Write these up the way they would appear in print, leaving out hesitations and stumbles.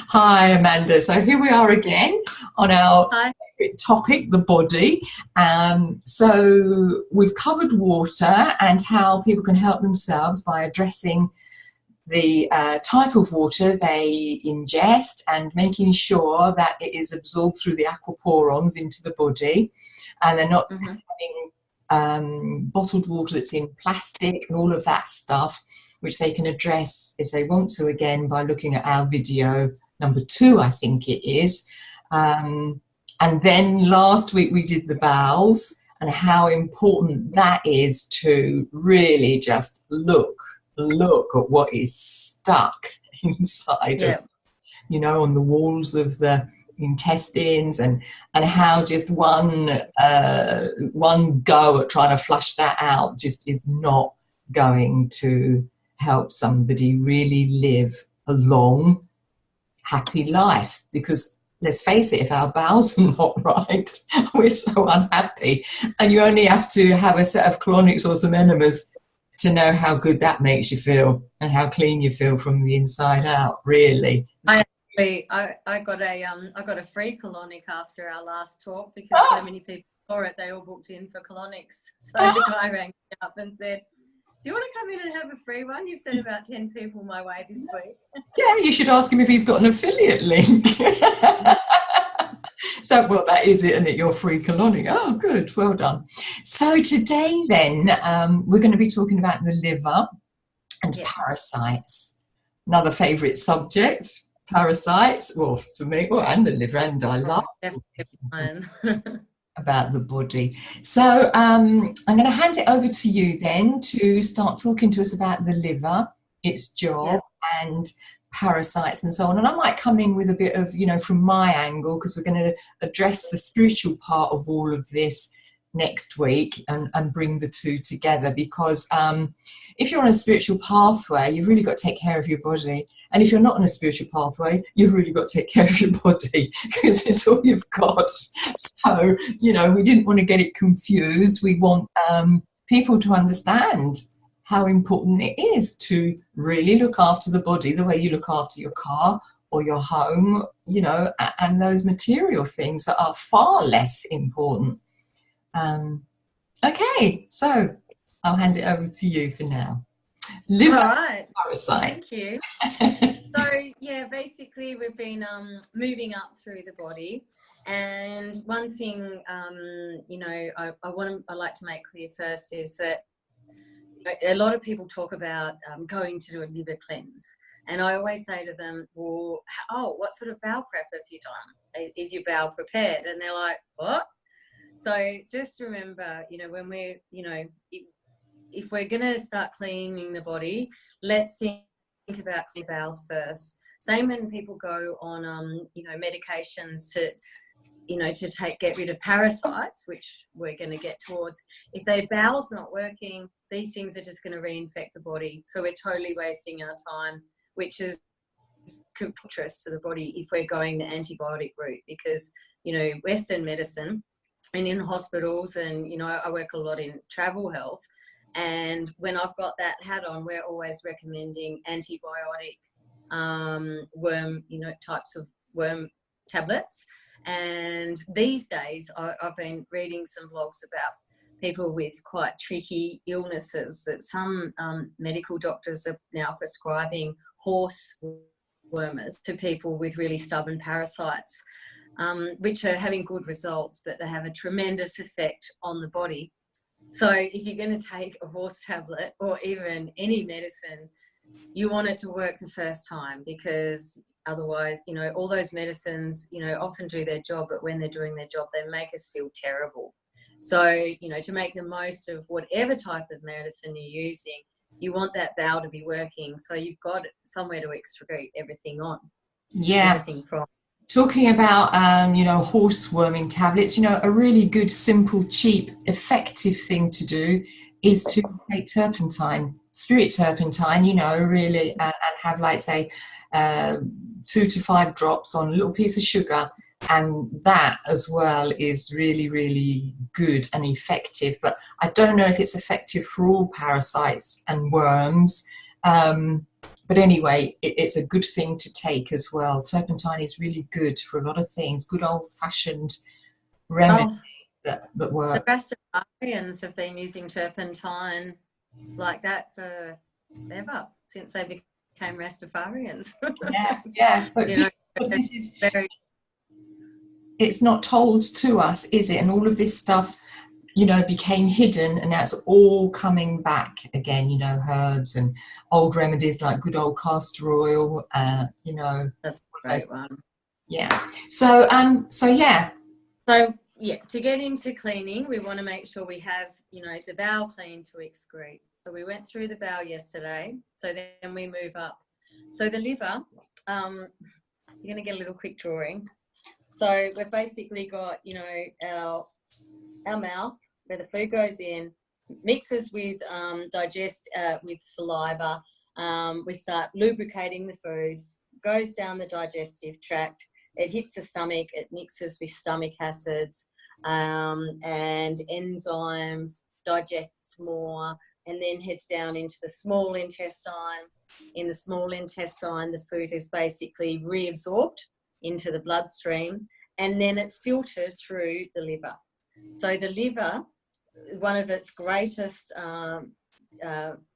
Hi, Amanda. So here we are again on our Hi. favorite topic, the body. So we've covered water and how people can help themselves by addressing the type of water they ingest and making sure that it is absorbed through the aquaporons into the body, and they're not hmm having bottled water that's in plastic and all of that stuff, which they can address if they want to, again, by looking at our video number 2, I think it is. And then last week we did the bowels and how important that is to really just look at what is stuck inside of, Yeah. on the walls of the intestines, and how just one go at trying to flush that out just is not going to help somebody really live a long, happy life. Because let's face it, if our bowels are not right, we're so unhappy. And you only have to have a set of colonics or some enemas to know how good that makes you feel and how clean you feel from the inside out, really. I got a free colonic after our last talk because so many people saw it. They all booked in for colonics. So the guy rang me up and said, "Do you want to come in and have a free one? You've sent about 10 people my way this week." Yeah, you should ask him if he's got an affiliate link. So, well, that is it, isn't it? Your free colonic. Oh, good. Well done. So today then, we're going to be talking about the liver and parasites. Another favourite subject, parasites. Well, to me, well, and the liver, and I love about the body. So I'm going to hand it over to you then to start talking to us about the liver, its job, and parasites and so on. And I might come in with a bit of, from my angle, because we're going to address the spiritual part of all of this next week and bring the two together. Because if you're on a spiritual pathway, you've really got to take care of your body. And if you're not on a spiritual pathway, you've really got to take care of your body, because it's all you've got. So, we didn't want to get it confused. We want people to understand how important it is to really look after the body the way you look after your car or your home, and those material things that are far less important. Okay, so I'll hand it over to you for now. Liver parasite. Thank you. So basically we've been moving up through the body, and one thing I like to make clear first is that a lot of people talk about going to do a liver cleanse, and I always say to them, well, what sort of bowel prep have you done? Is your bowel prepared? And they're like, what? So just remember, when we're, if we're going to start cleaning the body, let's think about clean bowels first. Same when people go on, medications to get rid of parasites, which we're going to get towards. If their bowel's not working, these things are just going to reinfect the body. So we're totally wasting our time, which is contrast to the body if we're going the antibiotic route, because, Western medicine and in hospitals, and, I work a lot in travel health. And when I've got that hat on, we're always recommending antibiotic worm, types of worm tablets. And these days, I've been reading some blogs about people with quite tricky illnesses that some medical doctors are now prescribing horse wormers to people with really stubborn parasites, which are having good results, but they have a tremendous effect on the body. So if you're going to take a horse tablet or even any medicine, you want it to work the first time, because otherwise, all those medicines, often do their job, but when they're doing their job, they make us feel terrible. So, to make the most of whatever type of medicine you're using, you want that bowel to be working. So you've got somewhere to excrete everything on. Yeah. Everything from. Talking about, horse worming tablets, a really good, simple, cheap, effective thing to do is to take turpentine, spirit turpentine, really, and have, like, say, 2 to 5 drops on a little piece of sugar. And that as well is really, really good and effective. But I don't know if it's effective for all parasites and worms. but anyway, it's a good thing to take as well. Turpentine is really good for a lot of things. Good old-fashioned remedy Oh, that the work. Rastafarians have been using turpentine like that forever, since they became Rastafarians. Yeah, yeah. But, You know, but it's this is, very, it's not told to us, is it? And all of this stuff, you know, became hidden, and now it's all coming back again, you know, herbs and old remedies like good old castor oil, you know, that's a those, great one. yeah. So yeah. So yeah, to get into cleaning, we want to make sure we have, you know, the bowel clean to excrete. So we went through the bowel yesterday. So then we move up. So the liver, you're going to get a little quick drawing. So we've basically got, you know, our mouth where the food goes in, mixes with with saliva. We start lubricating the food, goes down the digestive tract. It hits the stomach. It mixes with stomach acids and enzymes, digests more, and then heads down into the small intestine. In the small intestine, the food is basically reabsorbed into the bloodstream, and then it's filtered through the liver. So the liver, one of its greatest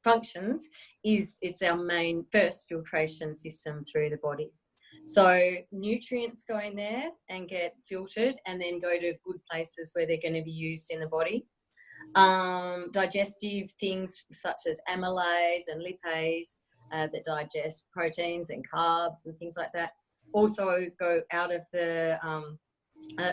functions is it's our main first filtration system through the body. So nutrients go in there and get filtered and then go to good places where they're going to be used in the body. Digestive things such as amylase and lipase that digest proteins and carbs and things like that also go out of the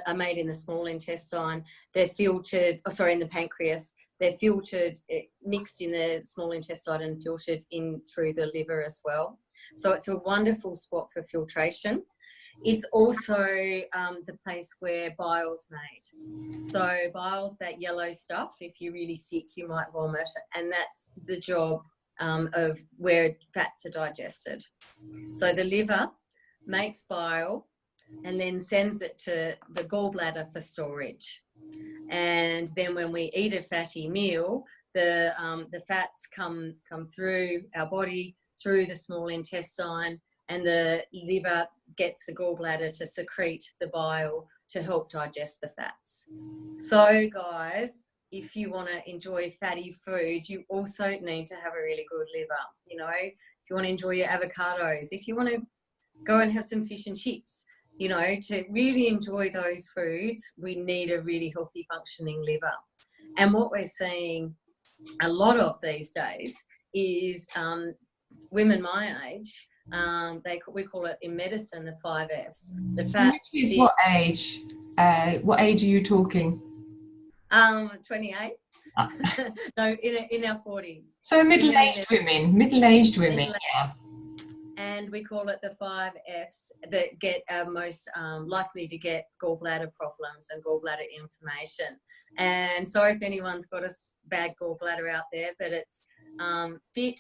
are made in the small intestine. They're filtered, in the pancreas. They're filtered, mixed in the small intestine and filtered in through the liver as well. So it's a wonderful spot for filtration. It's also the place where bile's made. So bile's that yellow stuff. If you're really sick, you might vomit, and that's the job of where fats are digested. So the liver makes bile and then sends it to the gallbladder for storage. And then when we eat a fatty meal, the fats come through our body, through the small intestine, and the liver gets the gallbladder to secrete the bile to help digest the fats. So guys, if you want to enjoy fatty food, you also need to have a really good liver. You know, if you want to enjoy your avocados, if you want to go and have some fish and chips, you know, to really enjoy those foods, we need a really healthy functioning liver. And what we're seeing a lot of these days is women my age, we call it in medicine the 5Fs. The So fat, which is what age? What age are you talking? 28. No, in our 40s. So middle-aged women, yeah. And we call it the 5Fs that get most likely to get gallbladder problems and gallbladder inflammation. And sorry if anyone's got a bad gallbladder out there, but it's fit,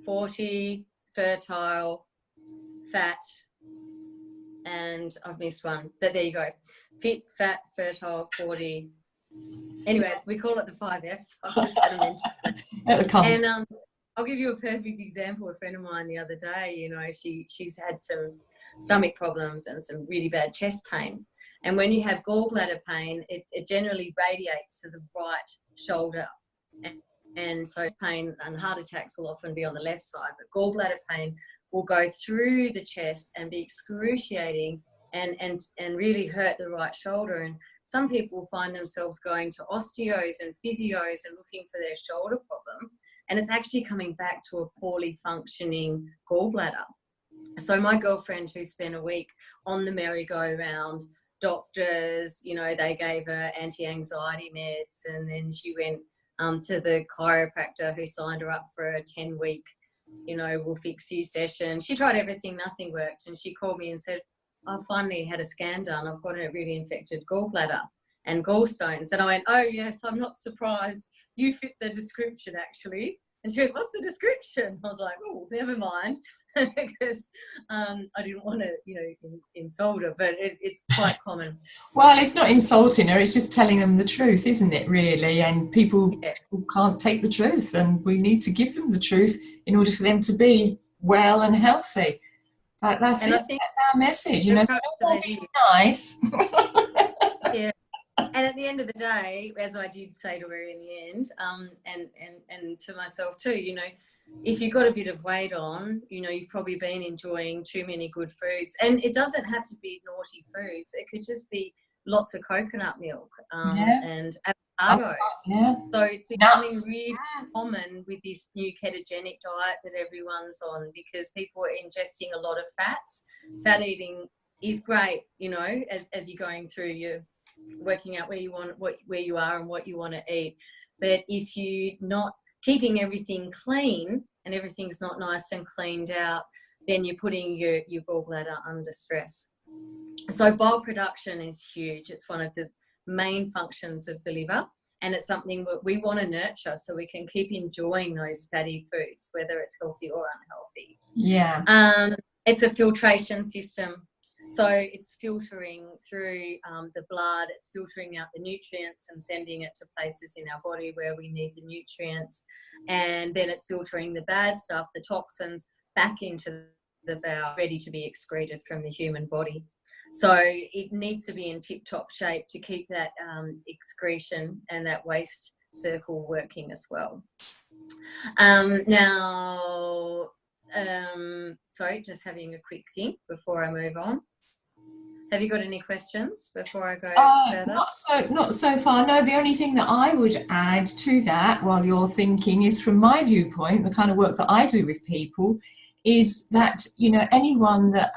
40, fertile, fat, and I've missed one, but there you go. Fit, fat, fertile, 40. Anyway, we call it the 5Fs. I've just had them into and I'll give you a perfect example. A friend of mine the other day, you know, she's had some stomach problems and some really bad chest pain. And when you have gallbladder pain, it generally radiates to the right shoulder. And so pain and heart attacks will often be on the left side, but gallbladder pain will go through the chest and be excruciating and really hurt the right shoulder. And some people find themselves going to osteos and physios and looking for their shoulder problem. And it's actually coming back to a poorly functioning gallbladder. So my girlfriend, who spent a week on the merry-go-round, doctors, you know, they gave her anti-anxiety meds, and then she went to the chiropractor who signed her up for a 10-week, you know, we'll fix you session. She tried everything, nothing worked. And she called me and said, I finally had a scan done. I've got a really infected gallbladder and gallstones. And I went, oh, yes, I'm not surprised. You fit the description, actually. And she went, what's the description? I was like, oh, never mind, because I didn't want to, you know, insult her, but it's quite common. Well, it's not insulting her, it's just telling them the truth, isn't it, really? And people can't take the truth, and we need to give them the truth in order for them to be well and healthy. That's And it. I think That's our message. You the know, crux so of don't all it be is, nice. yeah. And at the end of the day, as I did say to her in the end, and to myself too, you know, if you've got a bit of weight on, you know, you've probably been enjoying too many good foods. And it doesn't have to be naughty foods. It could just be lots of coconut milk Yeah. and Oh, avocados. yeah. So it's becoming Nuts. really common with this new ketogenic diet that everyone's on, because people are ingesting a lot of fats. Fat eating is great, you know, as you're going through your working out where you are and what you want to eat. But if you're not keeping everything clean and everything's not nice and cleaned out, then you're putting your gallbladder under stress. So bile production is huge. It's one of the main functions of the liver, and it's something that we want to nurture so we can keep enjoying those fatty foods, whether it's healthy or unhealthy. Yeah. It's a filtration system. So it's filtering through the blood, it's filtering out the nutrients and sending it to places in our body where we need the nutrients. And then it's filtering the bad stuff, the toxins, back into the bowel, ready to be excreted from the human body. So it needs to be in tip-top shape to keep that excretion and that waste circle working as well. Sorry, just having a quick think before I move on. Have you got any questions before I go further? Not so far. No, the only thing that I would add to that while you're thinking is, from my viewpoint, the kind of work that I do with people is that, you know, anyone that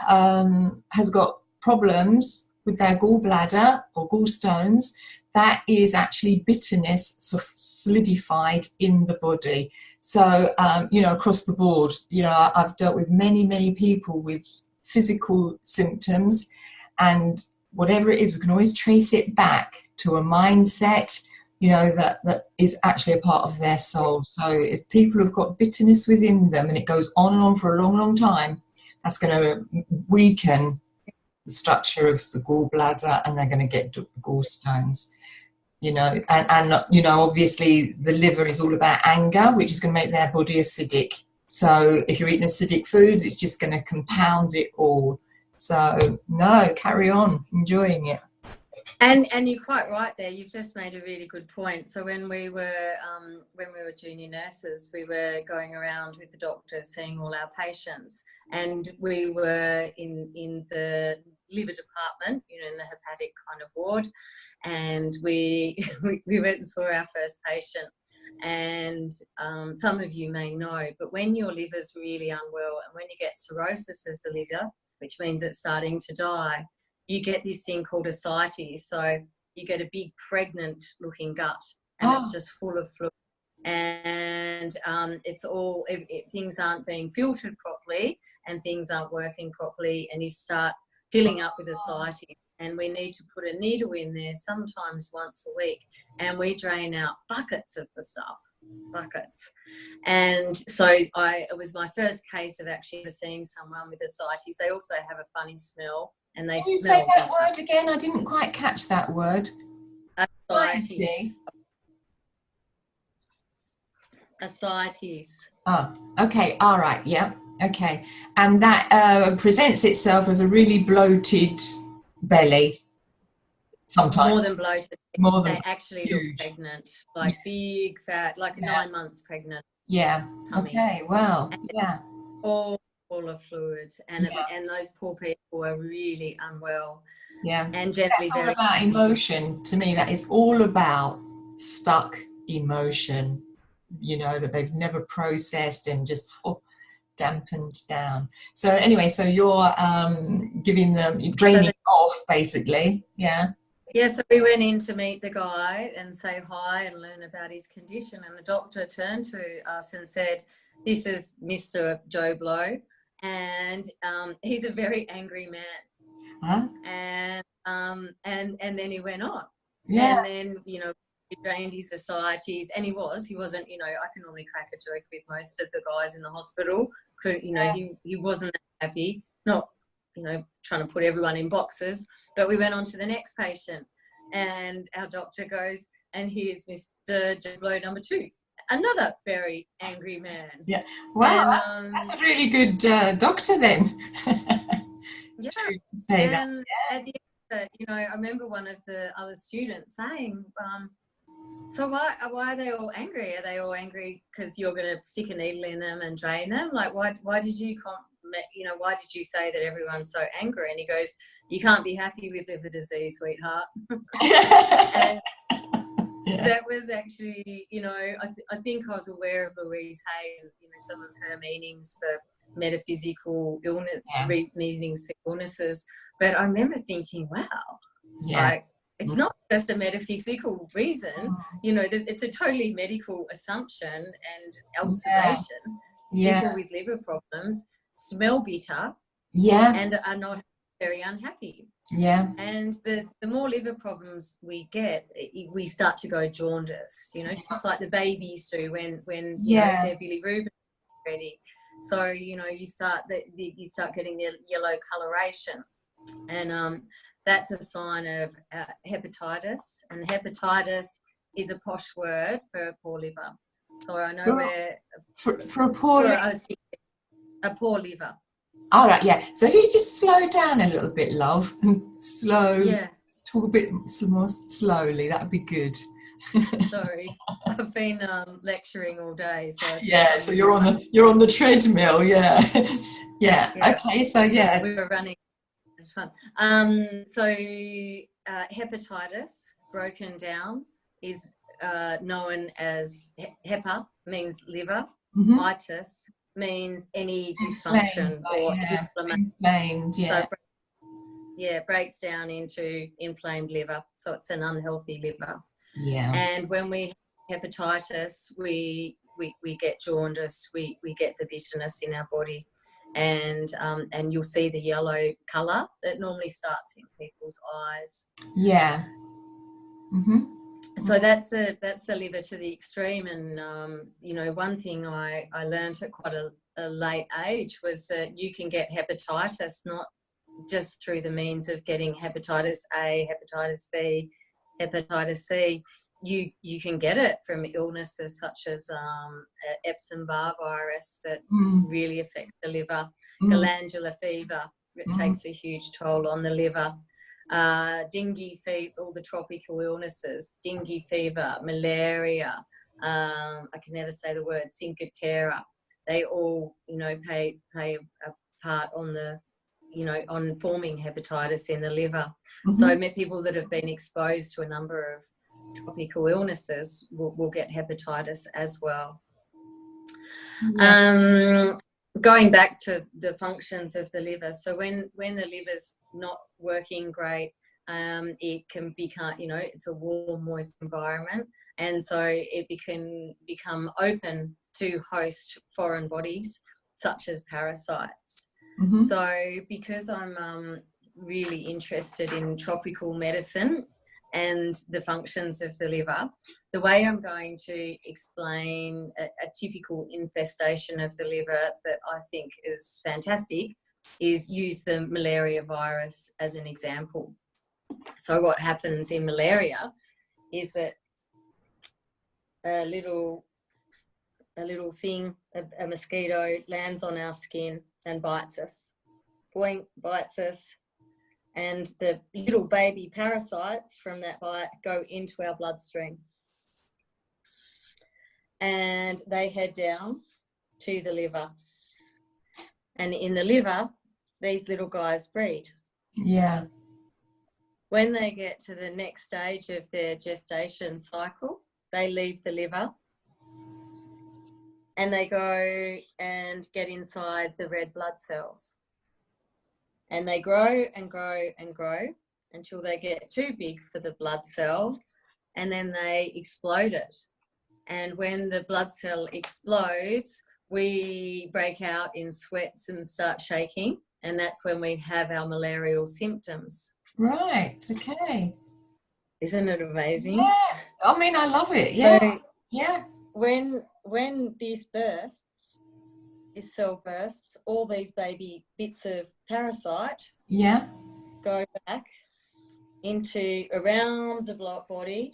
has got problems with their gallbladder or gallstones, that is actually bitterness solidified in the body. So, you know, across the board, you know, I've dealt with many people with physical symptoms, and whatever it is, we can always trace it back to a mindset, you know, that is actually a part of their soul. So if people have got bitterness within them and it goes on and on for a long time, that's going to weaken the structure of the gallbladder, and they're going to get gallstones. You know, and you know, obviously the liver is all about anger, which is going to make their body acidic. So if you're eating acidic foods, it's just going to compound it all. So no, carry on enjoying it. And you're quite right there. You've just made a really good point. So when we were junior nurses, we were going around with the doctors seeing all our patients, and we were in the liver department, you know, in the hepatic kind of ward, and we went and saw our first patient. And some of you may know, but when your liver's really unwell and when you get cirrhosis of the liver, which means it's starting to die, you get this thing called ascites. So you get a big pregnant looking gut, and it's just full of fluid. And it's all, things aren't being filtered properly and things aren't working properly, and you start filling up with ascites. And we need to put a needle in there sometimes once a week, and we drain out buckets of the stuff, buckets. And so it was my first case of actually seeing someone with ascites. They also have a funny smell, and they Can you smell say that word again? I didn't quite catch that word. ascites. Ascites. Oh, okay, all right, yeah, okay. And that presents itself as a really bloated belly sometimes. More than bloated. More than they actually huge. look pregnant, like big fat, like 9 months pregnant. Yeah. Tummy. Okay. Well. Yeah. All full of fluid, and those poor people are really unwell. Yeah. And generally, that's all about emotion. To me, that is all about stuck emotion. You know, that they've never processed and just dampened down. So anyway, so you're giving them, draining off, basically. Yeah. Yeah, so we went in to meet the guy and say hi and learn about his condition. And the doctor turned to us and said, "This is Mr. Joe Blow, and he's a very angry man." Huh? And then he went on. Yeah. And then, you know, he drained his ascites, and he wasn't, you know, I can normally crack a joke with most of the guys in the hospital. He wasn't that happy, not, you know, trying to put everyone in boxes. But we went on to the next patient, and our doctor goes, "And here's Mr. Joe Blow number 2. another very angry man. Yeah. Wow, And that's a really good doctor then. yeah, To say that. and at the end of it, you know, I remember one of the other students saying, so why are they all angry? Are they all angry because you're going to stick a needle in them and drain them? Like, why did you why did you say that everyone's so angry? And he goes, you can't be happy with liver disease, sweetheart. And Yeah. that was actually, you know, I think I was aware of Louise Hay and, you know, some of her meanings for metaphysical illness, meanings for illnesses. But I remember thinking, wow, like, it's not just a metaphysical reason, you know, it's a totally medical assumption and observation. People with liver problems smell bitter and are not very unhappy. Yeah. And the more liver problems we get, we start to go jaundiced, you know, just like the babies do when you know, their bilirubin is ready. So, you know, you start getting the yellow coloration. And that's a sign of hepatitis. And hepatitis is a posh word for poor liver. So I know for a poor liver. A poor liver. All right, yeah. So if you just slow down a little bit, love, talk a bit more slowly, that would be good. Sorry, I've been lecturing all day. So so you're on the treadmill, yeah. Okay, so we were running. Fun. So hepatitis, broken down, is known as hepa, means liver. Itis means any dysfunction or inflammation. Inflamed, So it breaks down into inflamed liver. So it's an unhealthy liver. Yeah. And when we have hepatitis, we get jaundice, we get the bitterness in our body. And you'll see the yellow colour that normally starts in people's eyes. Yeah. So that's the liver to the extreme. And you know, one thing I learned at quite a late age was that you can get hepatitis not just through the means of getting hepatitis A, hepatitis B, hepatitis C. You can get it from illnesses such as Epstein-Barr virus that really affects the liver, glandular fever, it takes a huge toll on the liver, dengue fever, all the tropical illnesses, dengue fever, malaria, I can never say the word, Cinque Terre, they all, you know, play a part on the, you know, on forming hepatitis in the liver. So people that have been exposed to a number of tropical illnesses will get hepatitis as well. Going back to the functions of the liver, so when the liver's not working great, it can become, you know, it's a warm, moist environment, and so it can become open to host foreign bodies such as parasites. So because I'm really interested in tropical medicine and the functions of the liver, the way I'm going to explain a typical infestation of the liver that I think is fantastic is use the malaria virus as an example. So what happens in malaria is that a little thing, a mosquito, lands on our skin and bites us. Boing, bites us. And the little baby parasites from that bite go into our bloodstream. And they head down to the liver. And in the liver, these little guys breed. Yeah. When they get to the next stage of their gestation cycle, they leave the liver and they go and get inside the red blood cells. And they grow and grow and grow until they get too big for the blood cell, and then they explode it. And when the blood cell explodes, we break out in sweats and start shaking, and that's when we have our malarial symptoms. Right, okay. Isn't it amazing? Yeah, I mean, I love it, yeah. So, yeah. When this bursts, this cell bursts, all these baby bits of parasite go back into around the blood body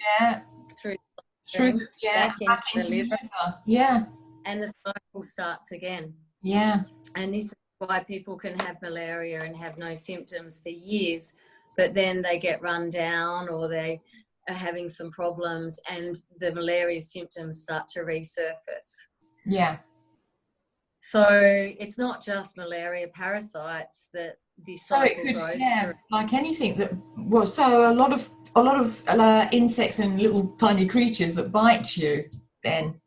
through through back into back the into the liver, liver. Yeah, and the cycle starts again. yeah. And this is why people can have malaria and have no symptoms for years, but then they get run down or they are having some problems and the malaria symptoms start to resurface. Yeah. So it's not just malaria, parasites that this cycle goes through. like anything that. Well, so a lot of insects and little tiny creatures that bite you. Then,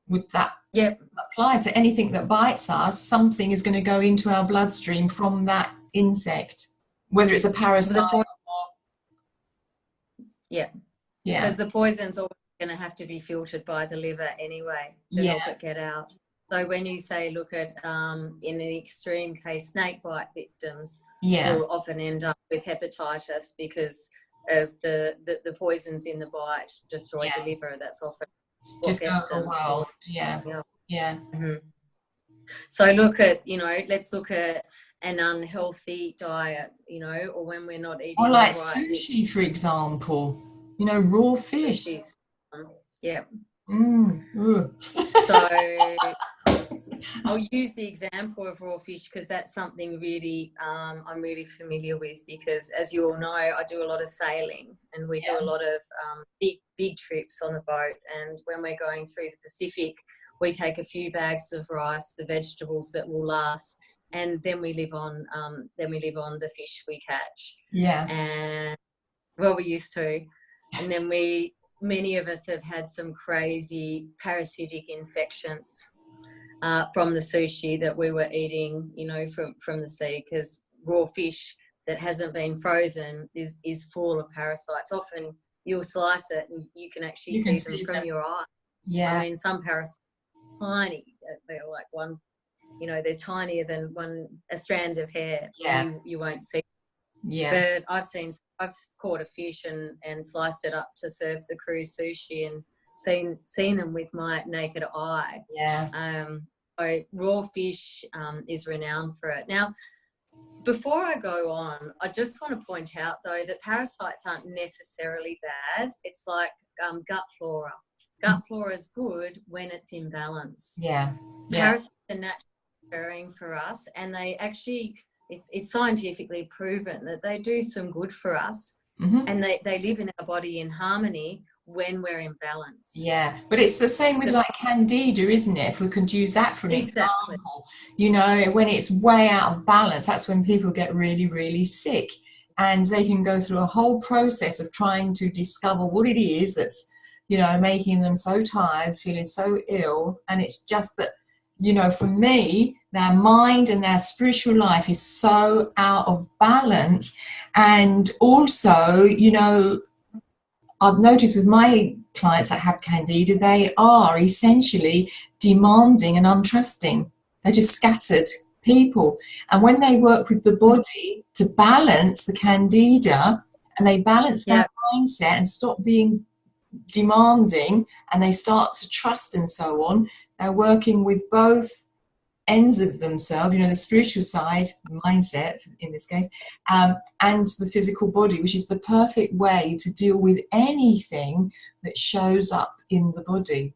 would that apply to anything that bites us? Something is going to go into our bloodstream from that insect, whether it's a parasite or. Yeah. Because the poison's always going to have to be filtered by the liver anyway to help it get out. So when you say look at, in an extreme case, snake bite victims will often end up with hepatitis because of the poisons in the bite destroy the liver. That's often what just gets them. overwhelmed. Yeah. Mm-hmm. So let's look at an unhealthy diet, or when we're not eating. Or like sushi, for example. Raw fish. Yeah. So I'll use the example of raw fish because that's something really I'm really familiar with, because as you all know, I do a lot of sailing and we do a lot of big trips on the boat, and when we're going through the Pacific, we take a few bags of rice, the vegetables that will last, and then we live on the fish we catch. And we used to, and then many of us have had some crazy parasitic infections from the sushi that we were eating, from the sea, because raw fish that hasn't been frozen is full of parasites. Often you'll slice it and you can actually see them from your eye. I mean, some parasites are tiny. They're like one, they're tinier than a strand of hair. You won't see. But I've caught a fish and sliced it up to serve the cruise sushi and seen them with my naked eye. So raw fish is renowned for it. Now, before I go on, I just want to point out though that parasites aren't necessarily bad. It's like gut flora. Gut flora is good when it's in balance. Parasites are naturally occurring for us, and they actually. It's scientifically proven that they do some good for us, and they live in our body in harmony when we're in balance. But it's the same with like candida, isn't it? If we could use that for an example, when it's way out of balance, that's when people get really, really sick, and they can go through a whole process of trying to discover what it is that's, making them so tired, feeling so ill. And it's just that, for me, their mind and their spiritual life is so out of balance. And also, I've noticed with my clients that have candida, they are essentially demanding and untrusting. They're just scattered people. And when they work with the body to balance the candida, and they balance their mindset and stop being demanding, and they start to trust and so on, they're working with both ends of themselves, the spiritual side, the mindset in this case, and the physical body, which is the perfect way to deal with anything that shows up in the body.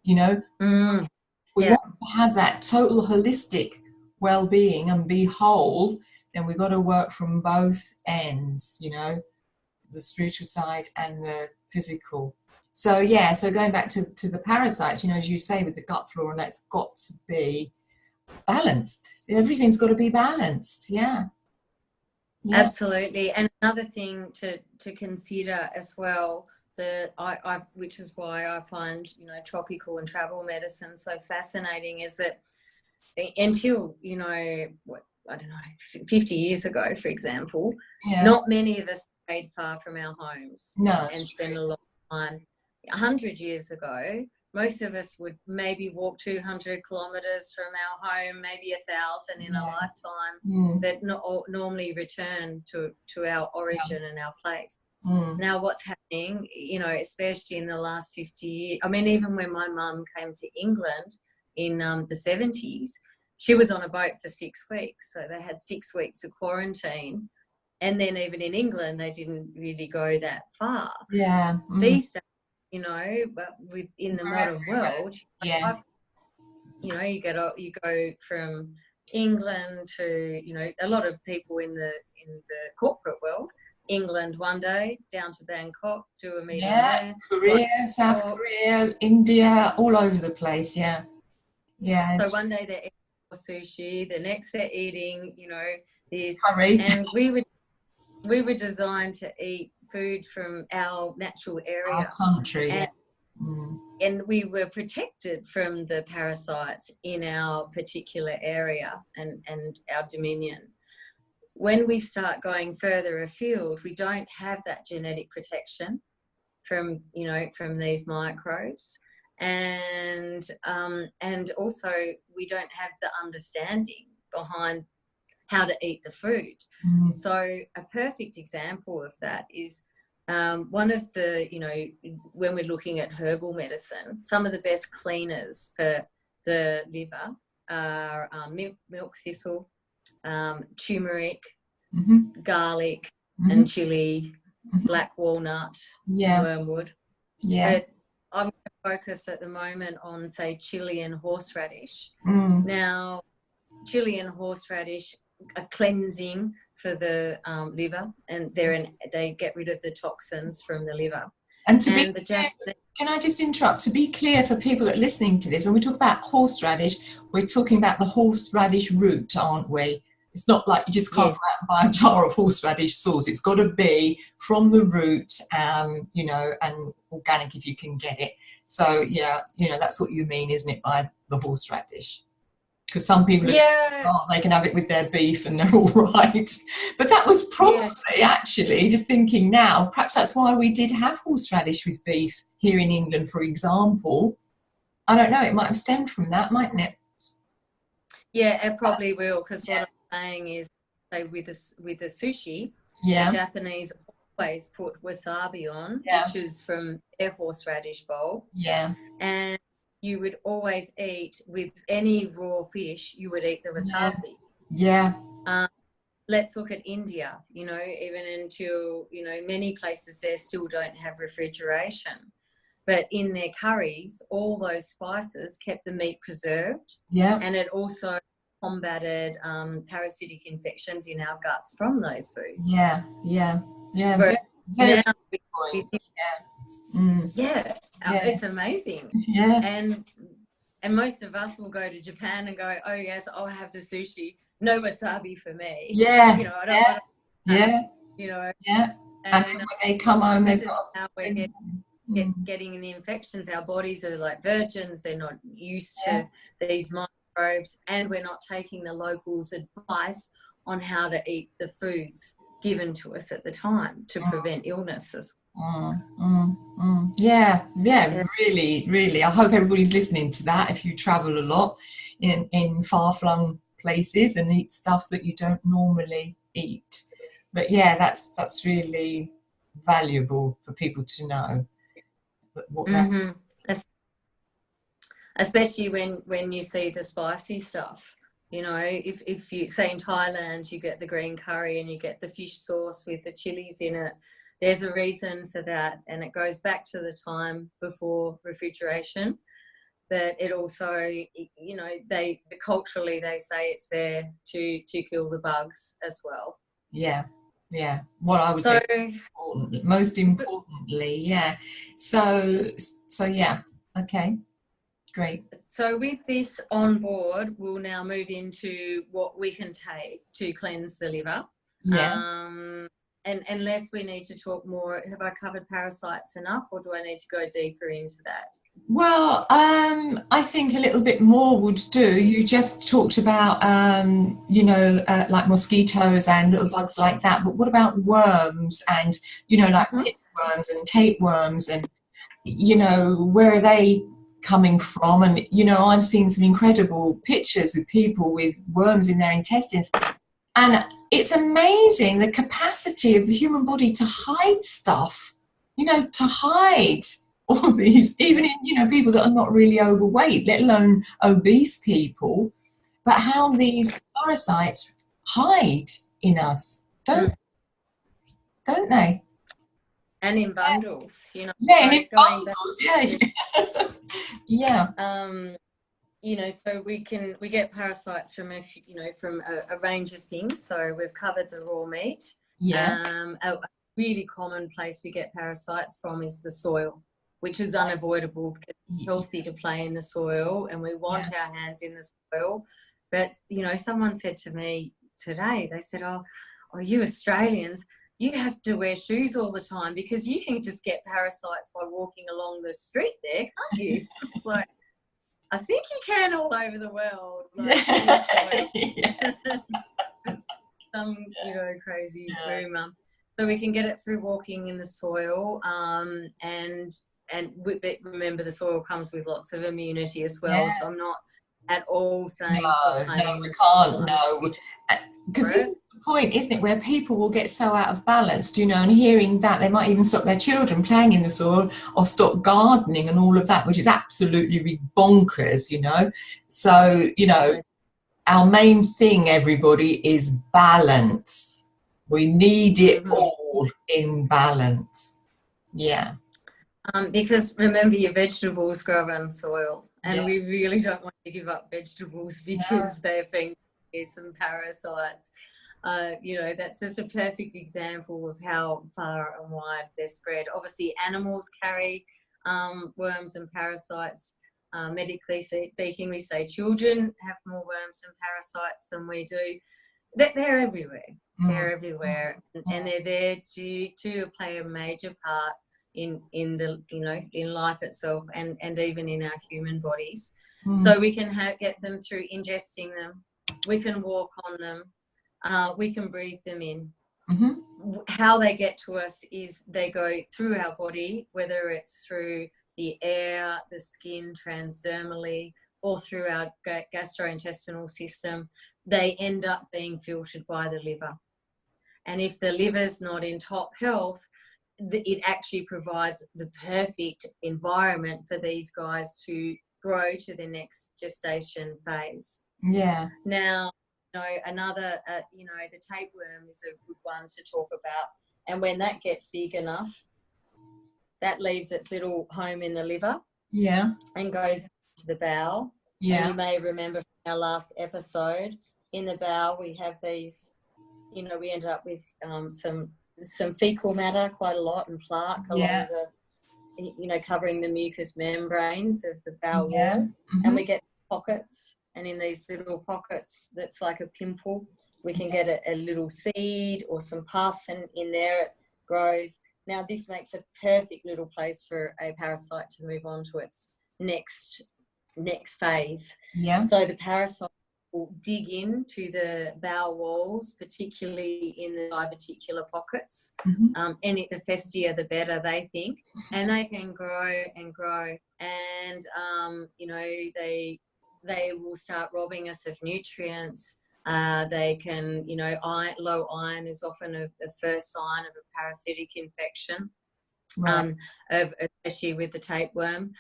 We want to have that total holistic well-being and be whole, then we've got to work from both ends, the spiritual side and the physical. So going back to the parasites, as you say, with the gut flora, that's got to be balanced. Everything's got to be balanced. Absolutely. And another thing to consider as well, which is why I find tropical and travel medicine so fascinating, is that until 50 years ago, for example, not many of us stayed far from our homes and spend a lot of time. 100 years ago, most of us would maybe walk 200 kilometres from our home, maybe 1,000 in a lifetime, but not normally return to our origin and our place. Now what's happening, especially in the last 50 years, I mean, even when my mum came to England in the 70s, she was on a boat for 6 weeks. So they had 6 weeks of quarantine. And then even in England, they didn't really go that far. These days, but in the modern world, yeah, you go from England to, a lot of people in the corporate world, England one day, down to Bangkok, do a meeting there. Korea, South Korea, India, all over the place. Yeah. So one day they're eating sushi, the next they're eating, this curry. And we were designed to eat food from our natural area, our country, and we were protected from the parasites in our particular area and our dominion. When we start going further afield, we don't have that genetic protection from these microbes, and also we don't have the understanding behind how to eat the food. So a perfect example of that is one of the, when we're looking at herbal medicine, some of the best cleaners for the liver are milk thistle, turmeric, garlic, and chili, black walnut, wormwood. But I'm going to focus at the moment on, say, chili and horseradish. Now, chili and horseradish are cleansing for the liver, and they get rid of the toxins from the liver. And can I just interrupt? To be clear for people that are listening to this, when we talk about horseradish, we're talking about the horseradish root, aren't we? It's not like you just can't buy a jar of horseradish sauce. It's got to be from the root, and organic if you can get it. So, that's what you mean, isn't it, by the horseradish? Because some people they can have it with their beef and they're all right. But that was probably actually, just thinking now, perhaps that's why we did have horseradish with beef here in England, for example. I don't know, it might have stemmed from that, mightn't it? Yeah, it probably will, because what I'm saying is, say, with the sushi, the Japanese always put wasabi on, which is from their horseradish bowl. Yeah. And you would always eat, with any raw fish, you would eat the wasabi. Yeah. Let's look at India, even until, many places there still don't have refrigeration. But in their curries, all those spices kept the meat preserved. Yeah. And it also combated parasitic infections in our guts from those foods. Yeah, yeah, yeah. But very now it's amazing. Yeah. And most of us will go to Japan and go, oh yes, I'll have the sushi. No wasabi for me. Yeah. I don't Yeah. And then when they come home, this is how we're getting the infections. Our bodies are like virgins. They're not used to these microbes, and we're not taking the locals' advice on how to eat the foods given to us at the time to prevent illnesses. Yeah, really, really. I hope everybody's listening to that. If you travel a lot in far-flung places and eat stuff that you don't normally eat, but that's really valuable for people to know. Especially when you see the spicy stuff. If you say in Thailand, you get the green curry and you get the fish sauce with the chilies in it. There's a reason for that, and it goes back to the time before refrigeration. But it also, culturally they say it's there to kill the bugs as well. Yeah. What I would say most importantly, yeah. So yeah. Okay. Great. So with this on board, we'll now move into what we can take to cleanse the liver. Yeah. And unless we need to talk more, have I covered parasites enough, or do I need to go deeper into that? Well, I think a little bit more would do. You just talked about, like mosquitoes and little bugs like that. But what about worms and, like pinworms and tapeworms and, where are they coming from? And, I'm seeing some incredible pictures with people with worms in their intestines. And it's amazing the capacity of the human body to hide stuff, to hide all these, even in, people that are not really overweight, let alone obese people, but how these parasites hide in us, don't they? And in bundles, you know. Yeah, So and in going back bundles, to, yeah. Yeah. you know, so we get parasites from from a range of things. So we've covered the raw meat. Yeah. A really common place we get parasites from is the soil, which is unavoidable because it's healthy to play in the soil and we want our hands in the soil. But, you know, someone said to me today, they said, oh, you Australians, you have to wear shoes all the time because you can just get parasites by walking along the street there, can't you? It's like, I think you can all over the world. Like, Yeah. some, you know, crazy rumour. So we can get it through walking in the soil, and remember the soil comes with lots of immunity as well. So I'm not at all saying stop playing. No, we can't. No, because this is the point, isn't it, where people will get so out of balance, you know, and hearing that they might even stop their children playing in the soil or stop gardening and all of that, which is absolutely bonkers, you know. So, you know, our main thing, everybody, is balance. We need it all in balance. Yeah. Because remember, your vegetables grow on soil, and we really don't want to give up vegetables because they've been some parasites. You know, that's just a perfect example of how far and wide they're spread. Obviously, animals carry worms and parasites. Medically speaking, we say children have more worms and parasites than we do. They're everywhere. They're everywhere, and they're there to play a major part in the, you know, in life itself and even in our human bodies. So we can get them through ingesting them. We can walk on them. We can breathe them in. How they get to us is they go through our body, whether it's through the air, the skin, transdermally, or through our gastrointestinal system. They end up being filtered by the liver. And if the liver's not in top health, it actually provides the perfect environment for these guys to grow to the next gestation phase. Yeah. Now, you know, another, you know, the tapeworm is a good one to talk about. And when that gets big enough, that leaves its little home in the liver. Yeah. And goes to the bowel. Yeah. And you may remember from our last episode, in the bowel we have these, you know, we ended up with some fecal matter quite a lot and plaque along the, you know, covering the mucous membranes of the bowel wall. And we get pockets, and in these little pockets that's like a pimple, we can get a little seed or some pus, and in there it grows. Now this makes a perfect little place for a parasite to move on to its next phase. Yeah. So the parasite will dig into the bowel walls, particularly in the diverticular pockets. And the festier, the better, they think. And they can grow and grow. And, you know, they will start robbing us of nutrients. They can, you know, low iron is often a first sign of a parasitic infection. Especially with the tapeworm.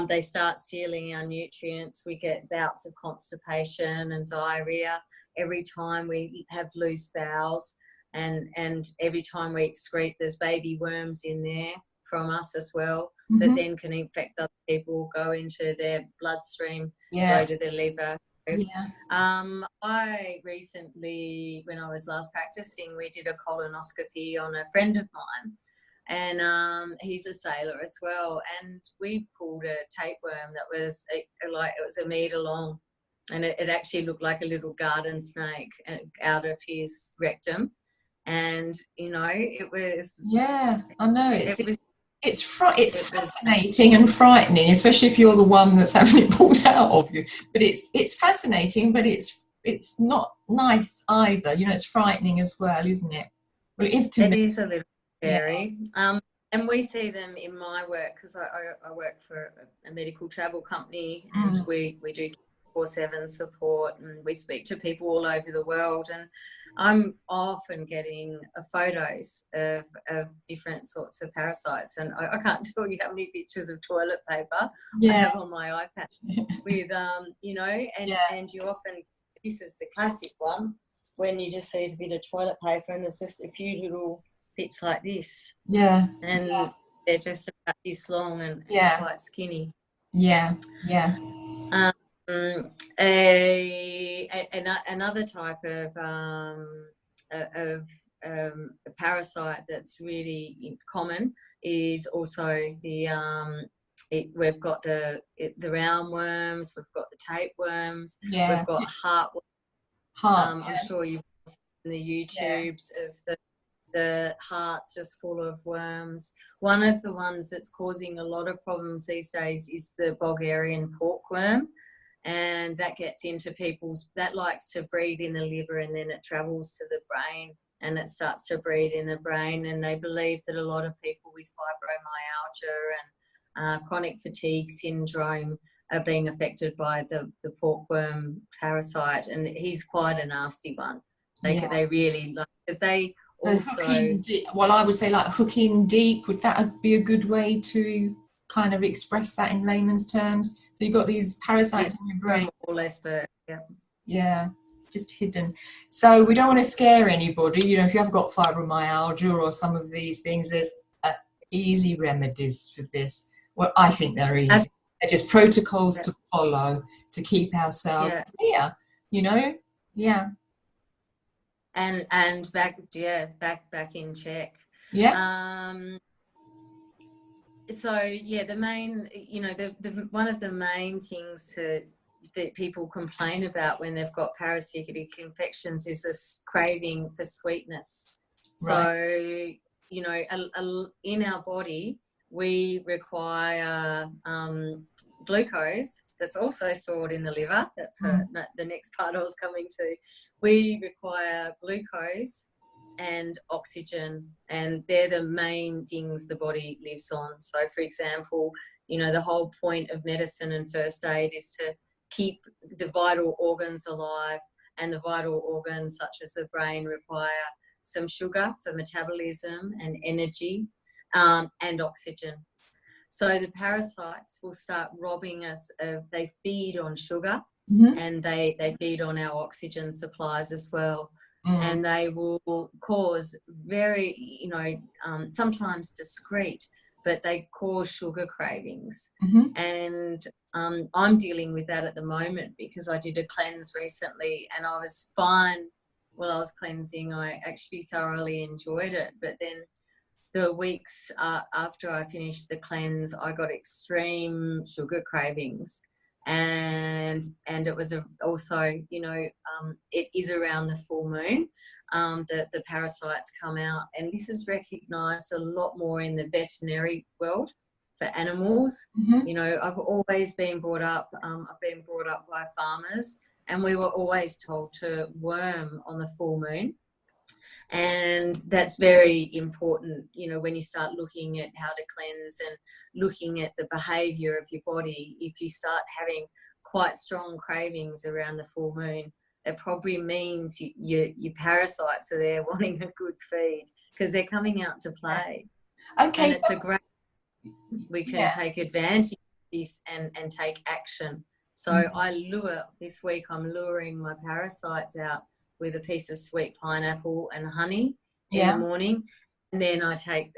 They start stealing our nutrients. We get bouts of constipation and diarrhea every time we have loose bowels, and every time we excrete, there's baby worms in there from us as well that then can infect other people, go into their bloodstream, go to their liver. I recently, when I was last practicing, we did a colonoscopy on a friend of mine. And he's a sailor as well, and we pulled a tapeworm that was it was a metre long, and it actually looked like a little garden snake out of his rectum. And you know, it was I know it's fascinating and frightening, especially if you're the one that's having it pulled out of you. But it's fascinating, but it's not nice either. You know, it's frightening as well, isn't it? Well, it is to me. It is a little scary. And we see them in my work because I work for a medical travel company, and we do 24/7 support, and we speak to people all over the world. And I'm often getting photos of different sorts of parasites, and I can't tell you how many pictures of toilet paper I have on my iPad with, you know, and you often, this is the classic one, when you just see a bit of toilet paper and there's just a few little bits like this, Yeah. and they're just about this long and Yeah. quite skinny. Yeah. Yeah. Um, another type of a parasite that's really common is also we've got the roundworms, we've got the tapeworms, Yeah. we've got heartworms. Heart. I'm sure you've seen the Yeah. YouTubes of the hearts just full of worms. One of the ones that's causing a lot of problems these days is the Bulgarian porkworm, and that gets into that likes to breed in the liver, and then it travels to the brain and it starts to breed in the brain. And they believe that a lot of people with fibromyalgia and chronic fatigue syndrome are being affected by the porkworm parasite, and he's quite a nasty one. They really like, because they So also hooking deep, well, I would say like hooking deep, would that be a good way to kind of express that in layman's terms? So you've got these parasites in your brain. more or less, but Yeah, just hidden. So we don't want to scare anybody. You know, if you have got fibromyalgia or some of these things, there's easy remedies for this. Well, I think they're easy. They're just protocols to follow to keep ourselves clear, you know? Yeah. And back in check. Yeah. So yeah, the main, the one of the main things that people complain about when they've got parasitic infections is this craving for sweetness. Right. So in our body we require glucose that's also stored in the liver. That's the next part I was coming to. We require glucose and oxygen, and they're the main things the body lives on. So for example, the whole point of medicine and first aid is to keep the vital organs alive, and the vital organs such as the brain require some sugar for metabolism and energy, and oxygen. So the parasites will start robbing us of, they feed on sugar, and they feed on our oxygen supplies as well. And they will cause very, sometimes discreet, but they cause sugar cravings. And I'm dealing with that at the moment because I did a cleanse recently and I was fine while I was cleansing. I actually thoroughly enjoyed it. But then the weeks after I finished the cleanse, I got extreme sugar cravings. And it was also, it is around the full moon that the parasites come out. And this is recognised a lot more in the veterinary world for animals. I've always been brought up, by farmers, and we were always told to worm on the full moon. And that's very important, when you start looking at how to cleanse and looking at the behaviour of your body. If you start having quite strong cravings around the full moon, it probably means your parasites are there wanting a good feed because they're coming out to play. Okay. And it's a great, we can take advantage of this and take action. So this week I'm luring my parasites out with a piece of sweet pineapple and honey in the morning, and then I take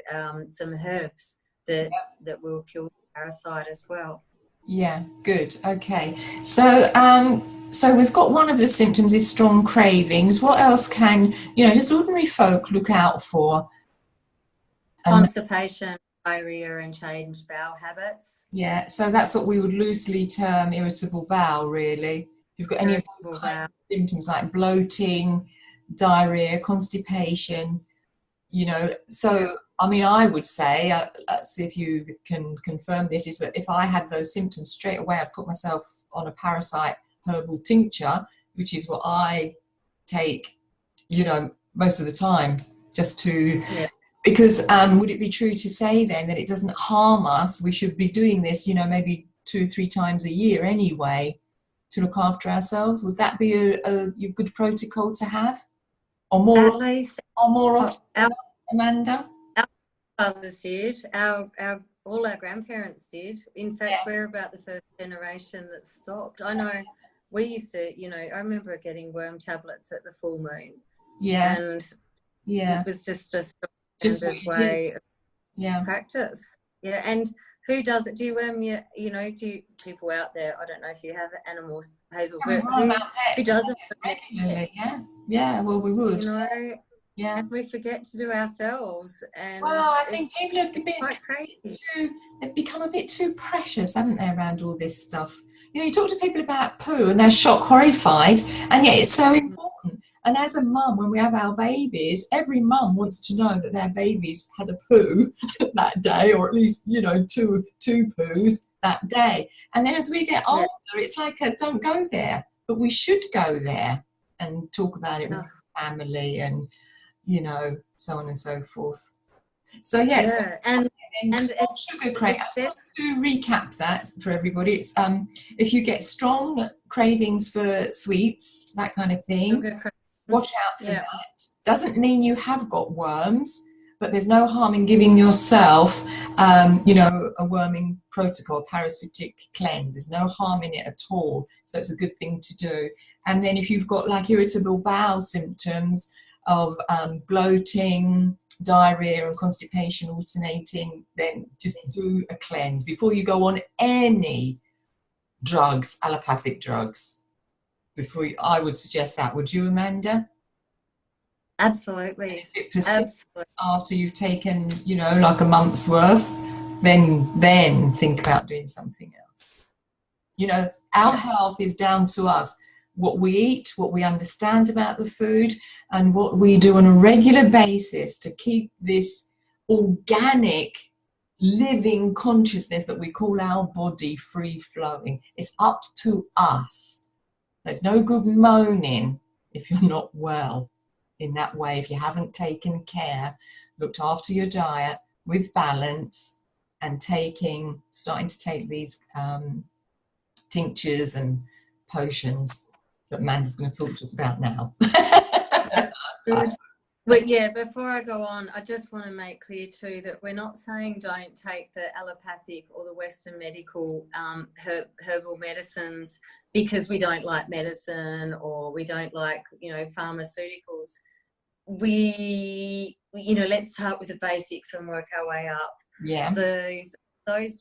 some herbs that will kill the parasite as well. Yeah, good. Okay. So so we've got one of the symptoms is strong cravings. What else can, just ordinary folk look out for? Constipation, diarrhea, and changed bowel habits. Yeah, so that's what we would loosely term irritable bowel, really. If you've got any of those kinds of symptoms like bloating, diarrhea, constipation, so I mean, I would say, let's see if you can confirm this, is that if I had those symptoms straight away, I'd put myself on a parasite herbal tincture, which is what I take, most of the time, just to... Because would it be true to say then that it doesn't harm us? We should be doing this, maybe 2 or 3 times a year anyway to look after ourselves. Would that be a good protocol to have? Or more, at least, or more often, Amanda? Our fathers did. All our grandparents did. In fact, we're about the first generation that stopped. I know we used to, I remember getting worm tablets at the full moon. Yeah. And it was just a Just what standard you do. way of Yeah. practice. Yeah, and who does it? Do you know, do people out there, I don't know if you have animals, Hazel, We but worry about who pets doesn't for their regularly. pets? Yeah. Yeah. Well, we You would. know, Yeah. and we forget to do ourselves, Well, and I it's, think people are a it's bit quite crazy. too, they've become a bit too precious, haven't they, around all this stuff? You know, you talk to people about poo and they're shock horrified, and yet it's so important. And as a mum, when we have our babies, every mum wants to know that their baby's had a poo that day, or at least, you know, two poos that day. And then as we get Yeah. older, it's like, don't go there, but we should go there and talk about it with Oh, family and, you know, so on and so forth. So yes, yeah, and and strong sugar crave. it's I just want best. to recap that for everybody. It's if you get strong cravings for sweets, that kind of thing, Sugar watch cravings. out for Yeah. that. Doesn't mean you have got worms, but there's no harm in giving yourself, you know, a worming protocol, parasitic cleanse. There's no harm in it at all. So it's a good thing to do. And then if you've got like irritable bowel symptoms of bloating, diarrhea and constipation alternating, then just do a cleanse before you go on any drugs, allopathic drugs. I would suggest that. Would you, Amanda? Absolutely. If it persists Absolutely. after you've taken, you know, like a month's worth, then think about doing something else. You know, our Yeah. health is down to us. What we eat, what we understand about the food, and what we do on a regular basis to keep this organic living consciousness that we call our body free flowing. It's up to us. There's no good moaning if you're not well in that way, if you haven't taken care, looked after your diet with balance, and starting to take these tinctures and potions that Amanda's going to talk to us about now. Yeah. Good. But yeah, before I go on, I just want to make clear too that we're not saying don't take the allopathic or the Western medical herbal medicines because we don't like medicine or we don't like, you know, pharmaceuticals. Let's start with the basics and work our way up. Yeah. Those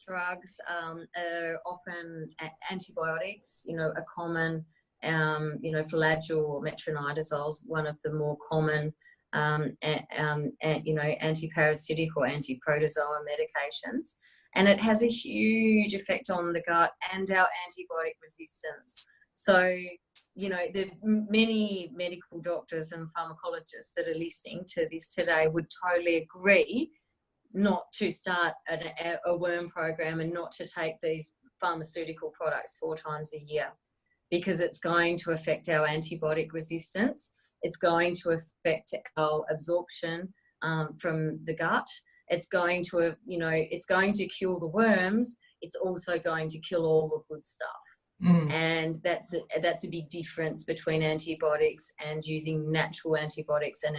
drugs are often antibiotics, you know, a common, flagyl or metronidazole is one of the more common, antiparasitic or antiprotozoa medications. And it has a huge effect on the gut and our antibiotic resistance. So, you know, the many medical doctors and pharmacologists that are listening to this today would totally agree not to start a worm program and not to take these pharmaceutical products 4 times a year because it's going to affect our antibiotic resistance. It's going to affect our absorption from the gut. It's going to, it's going to kill the worms. It's also going to kill all the good stuff. And that's a big difference between antibiotics and using natural antibiotics and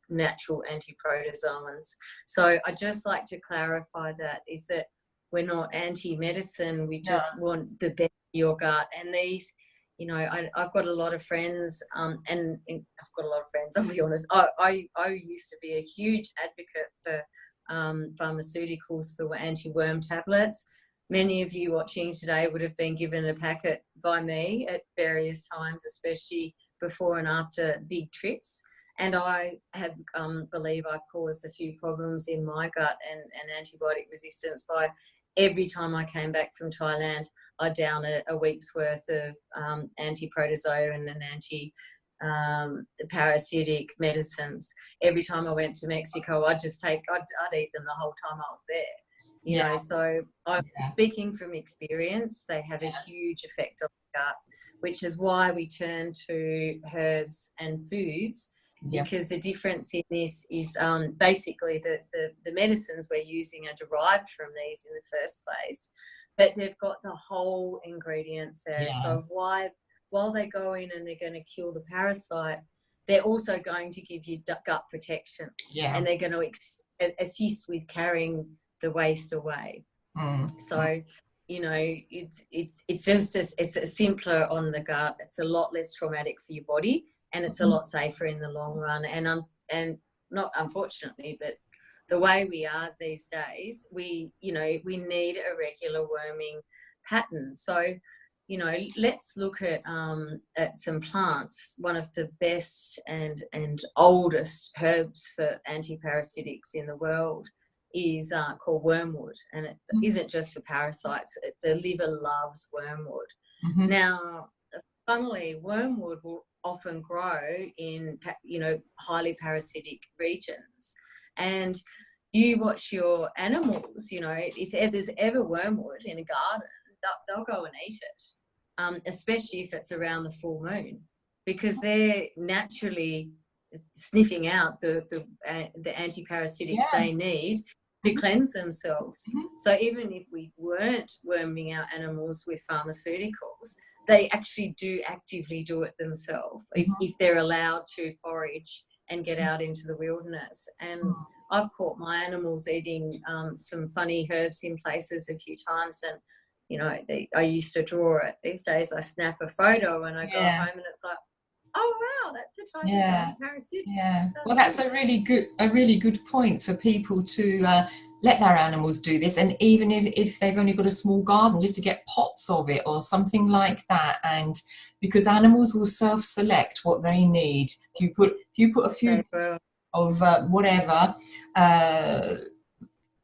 natural antiprotozoans. So I'd just like to clarify that is that we're not anti-medicine. We just want the best for your gut. And these, you know, I've got a lot of friends, and I've got a lot of friends, I'll be honest. I used to be a huge advocate for pharmaceuticals for anti-worm tablets. Many of you watching today would have been given a packet by me at various times, especially before and after big trips. And I believe I've caused a few problems in my gut and antibiotic resistance by every time I came back from Thailand, I'd down a week's worth of anti-protozoa and an parasitic medicines. Every time I went to Mexico, I'd eat them the whole time I was there. You know, so I'm speaking from experience, they have a huge effect on the gut, which is why we turn to herbs and foods, because the difference in this is basically the medicines we're using are derived from these in the first place, but they've got the whole ingredients there. So while they go in and they're going to kill the parasite, they're also going to give you gut protection, and they're going to assist with carrying the waste away. So, you know, it's just it's simpler on the gut. It's a lot less traumatic for your body, and it's a lot safer in the long run. And not unfortunately, but the way we are these days, we need a regular worming pattern. So, let's look at some plants. One of the best and oldest herbs for antiparasitics in the world is called wormwood, and it isn't just for parasites. The liver loves wormwood. Now, funnily, wormwood will often grow in highly parasitic regions, and you watch your animals. If there's ever wormwood in a garden, they'll go and eat it, especially if it's around the full moon, because they're naturally sniffing out the antiparasitics they need to cleanse themselves. So even if we weren't worming our animals with pharmaceuticals, they actually do actively do it themselves if they're allowed to forage and get out into the wilderness. And I've caught my animals eating some funny herbs in places a few times, and I used to draw it. These days I snap a photo and I go home and it's like, oh wow, that's a type of parasite. Well, that's a really good point for people to let their animals do this, and even if they've only got a small garden, just to get pots of it or something like that. And because animals will self-select what they need. If you put a few of whatever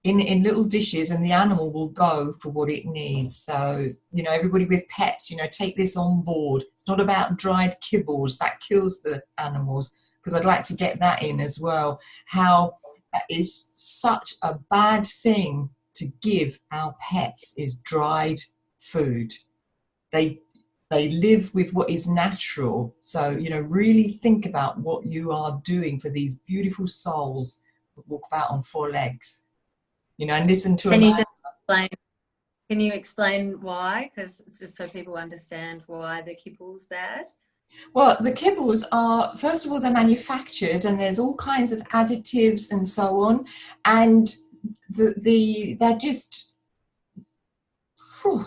in little dishes, and the animal will go for what it needs. So, everybody with pets, take this on board. It's not about dried kibbles. That kills the animals, because I'd like to get that in as well. How that is such a bad thing to give our pets is dried food. They live with what is natural. So, really think about what you are doing for these beautiful souls that walk about on four legs. And listen to Can you explain why? Because it's just so people understand why the kibble's bad. Well, the kibbles are, first of all, they're manufactured, and there's all kinds of additives and so on, and they're just. Whew.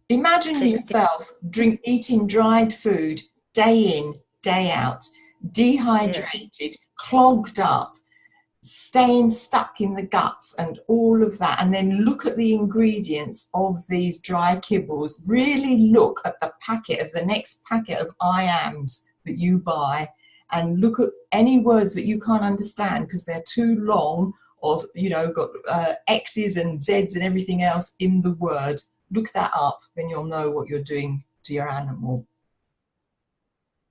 Imagine yourself eating dried food day in, day out, dehydrated, clogged up, staying stuck in the guts and all of that, and then look at the ingredients of these dry kibbles. Really look at the next packet of I ams that you buy, and look at any words that you can't understand because they're too long, or got X's and Z's and everything else in the word. Look that up, then you'll know what you're doing to your animal.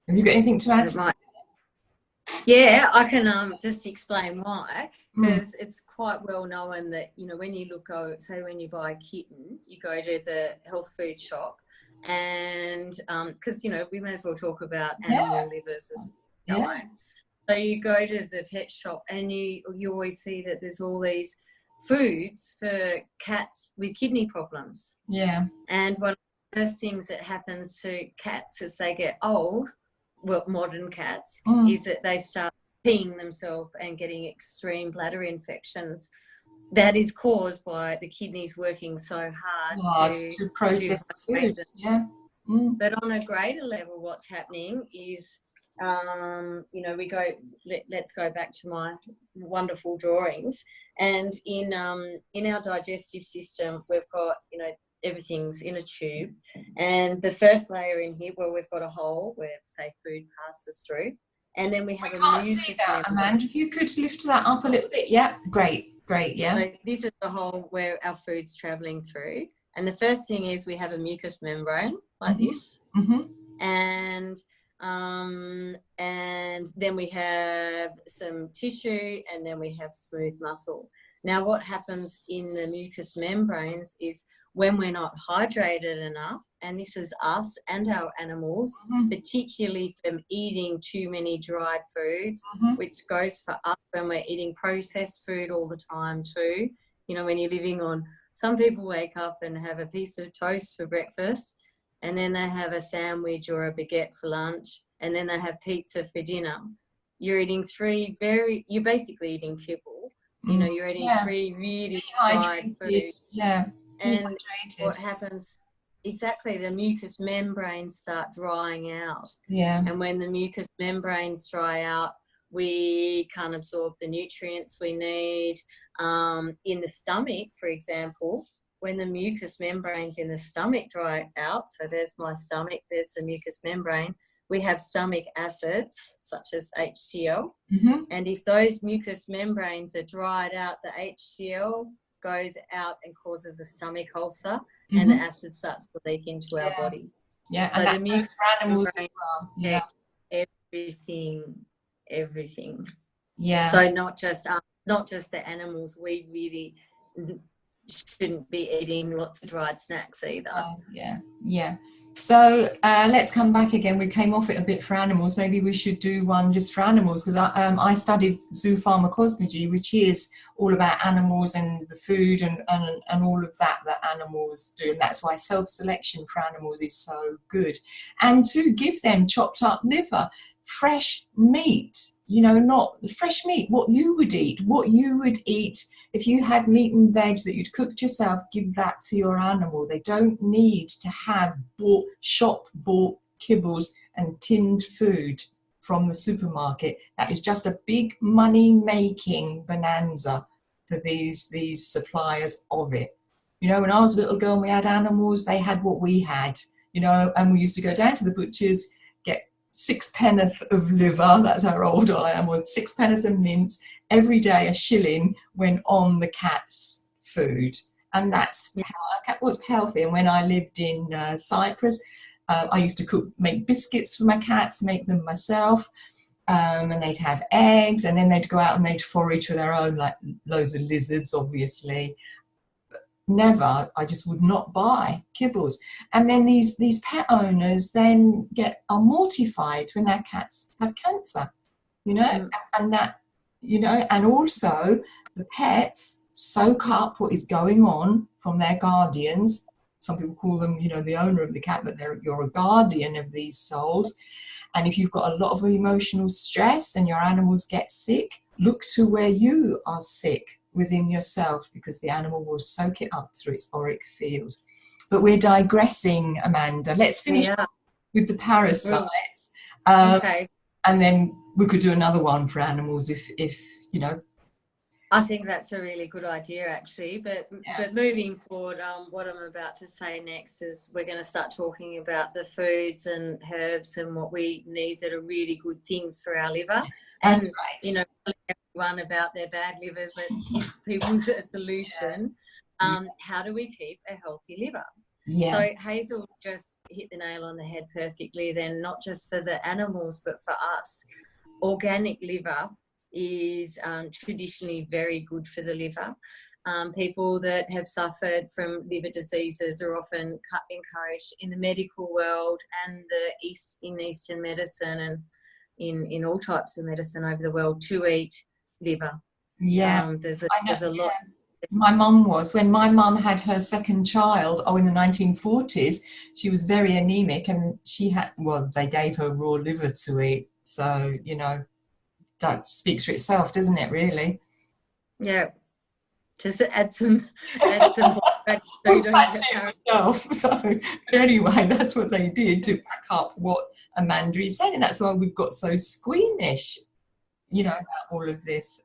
Have you got anything to add to that? Yeah, I can just explain why, because it's quite well known that, when you say when you buy a kitten, you go to the health food shop, and because, we may as well talk about animal livers as well. So you go to the pet shop and you always see that there's all these foods for cats with kidney problems. And one of the first things that happens to cats as they get old, modern cats, is that they start peeing themselves and getting extreme bladder infections. That is caused by the kidneys working so hard to process the food. But on a greater level, what's happening is, let's go back to my wonderful drawings. And in our digestive system, we've got, everything's in a tube, and the first layer in here where we've got a hole where, say, food passes through, and then we have a mucus see that, Amanda. If you could lift that up a little bit. Great. So this is the hole where our food's traveling through, and the first thing is we have a mucous membrane like this, and then we have some tissue, and then we have smooth muscle. Now, what happens in the mucous membranes is, when we're not hydrated enough, and this is us and our animals, particularly from eating too many dried foods, which goes for us when we're eating processed food all the time too. When you're living on, some people wake up and have a piece of toast for breakfast, and then they have a sandwich or a baguette for lunch, and then they have pizza for dinner. You're eating you're basically eating kibble. You're eating three really dried foods. And what happens, exactly, the mucous membranes start drying out. And when the mucous membranes dry out, we can't absorb the nutrients we need. In the stomach, for example, when the mucous membranes in the stomach dry out, so there's my stomach, there's the mucous membrane, we have stomach acids such as HCl. And if those mucous membranes are dried out, the HCl goes out and causes a stomach ulcer, and the acid starts to leak into our body. Yeah, so and the mucous for animals as membrane well. Yeah, everything. Yeah. So not just the animals. We really shouldn't be eating lots of dried snacks either. Yeah. So let's come back again. We came off it a bit for animals. Maybe we should do one just for animals, because I studied zoopharmacology, which is all about animals and the food and all of that animals do. And that's why self-selection for animals is so good. And to give them chopped up liver, fresh meat, not fresh meat, what you would eat if you had meat and veg that you'd cooked yourself. Give that to your animal. They don't need to have shop-bought kibbles and tinned food from the supermarket. That is just a big money-making bonanza for these suppliers of it. When I was a little girl and we had animals, they had what we had, and we used to go down to the butcher's, get 6 penneth of liver, that's how old I am, or 6 penneth of mince. Every day a shilling went on the cat's food, and that's how a cat was healthy. And when I lived in Cyprus, I used to make biscuits for my cats, make them myself, and they'd have eggs, and then they'd go out and they'd forage for their own, like loads of lizards, obviously. I just would not buy kibbles. And then these pet owners then are mortified when their cats have cancer, and that, and also the pets soak up what is going on from their guardians. Some people call them, the owner of the cat, but you're a guardian of these souls. And if you've got a lot of emotional stress and your animals get sick, look to where you are sick within yourself, because the animal will soak it up through its auric field. But we're digressing, Amanda. Let's finish with the parasites. Okay. And then we could do another one for animals if I think that's a really good idea, actually. But moving forward, what I'm about to say next is we're going to start talking about the foods and herbs and what we need that are really good things for our liver. That's and, right. Telling everyone about their bad livers, let's give people a solution. How do we keep a healthy liver? Yeah. So Hazel just hit the nail on the head perfectly then, not just for the animals, but for us. Organic liver is traditionally very good for the liver. People that have suffered from liver diseases are often encouraged in the medical world and in Eastern medicine and in all types of medicine over the world to eat liver. Yeah. There's a lot. My mum was, when my mum had her second child, in the 1940s, she was very anemic, and they gave her raw liver to eat. So, that speaks for itself, doesn't it, really? Yeah. Just to add some food yourself. But anyway, that's what they did to back up what Amanda is saying. And that's why we've got so squeamish, about all of this.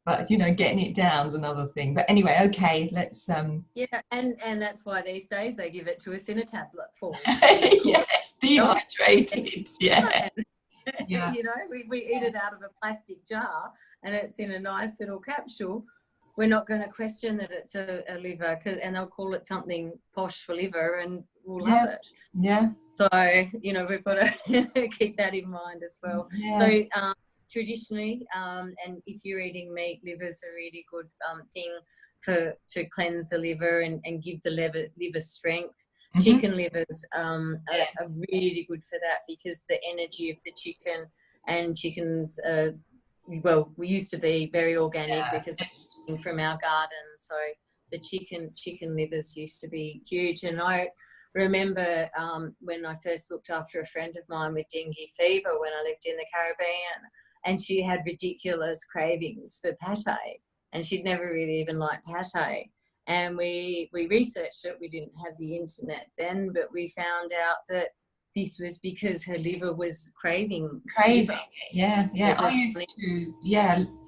But getting it down is another thing. But anyway, okay, let's yeah, and that's why these days they give it to us in a tablet form. Yes, dehydrated. Yeah. Yeah. We eat it out of a plastic jar and it's in a nice little capsule. We're not going to question that it's a liver, and they'll call it something posh for liver, and we'll love it. Yeah. So we've got to keep that in mind as well. Yeah. So traditionally, and if you're eating meat, liver's a really good thing to cleanse the liver and give the liver strength. Mm-hmm. Chicken livers are really good for that, because the energy of the chicken, and chickens, we used to be very organic because they came from our garden. So the chicken livers used to be huge. And I remember when I first looked after a friend of mine with dengue fever when I lived in the Caribbean, and she had ridiculous cravings for pate, and she'd never really even liked pate. And we researched it. We didn't have the internet then, but we found out that this was because her liver was craving Craving liver. it, yeah, yeah.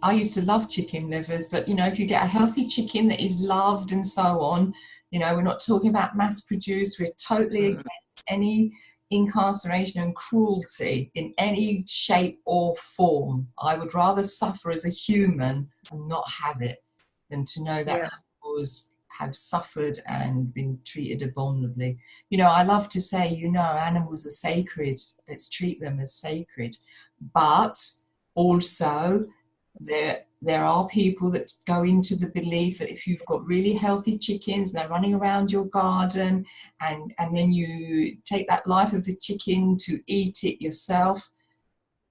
I used to love chicken livers, but you know, if you get a healthy chicken that is loved and so on, you know, we're not talking about mass produced. We're totally against any incarceration and cruelty in any shape or form. I would rather suffer as a human and not have it than to know that Yeah, animals have suffered and been treated abominably. You know, I love to say, you know, animals are sacred. Let's treat them as sacred. But also, there are people that go into the belief that if you've got really healthy chickens, they're running around your garden, and then you take that life of the chicken to eat it yourself,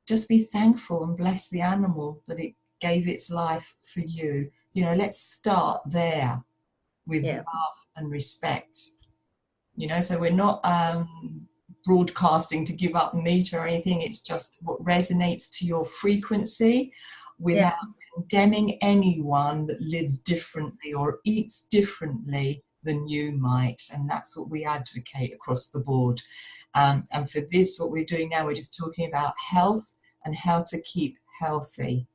just be thankful and bless the animal that it gave its life for you. You know, let's start there with yeah, love and respect. You know, so we're not broadcasting to give up meat or anything. It's just what resonates to your frequency yeah, without condemning anyone that lives differently or eats differently than you might. And that's what we advocate across the board. And for this, what we're doing now, we're just talking about health and how to keep healthy,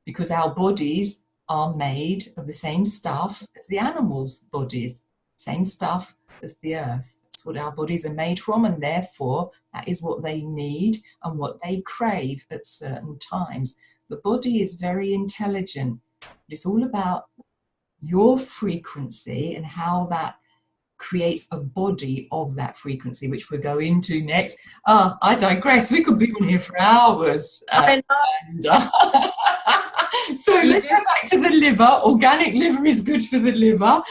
because our bodies are made of the same stuff as the animals' bodies, same stuff as the earth. That's what our bodies are made from, and therefore that is what they need and what they crave at certain times. The body is very intelligent. It's all about your frequency and how that creates a body of that frequency, which we'll go into next. I digress. We could be on here for hours. I know. And, so You let's go back to the liver. Organic liver is good for the liver.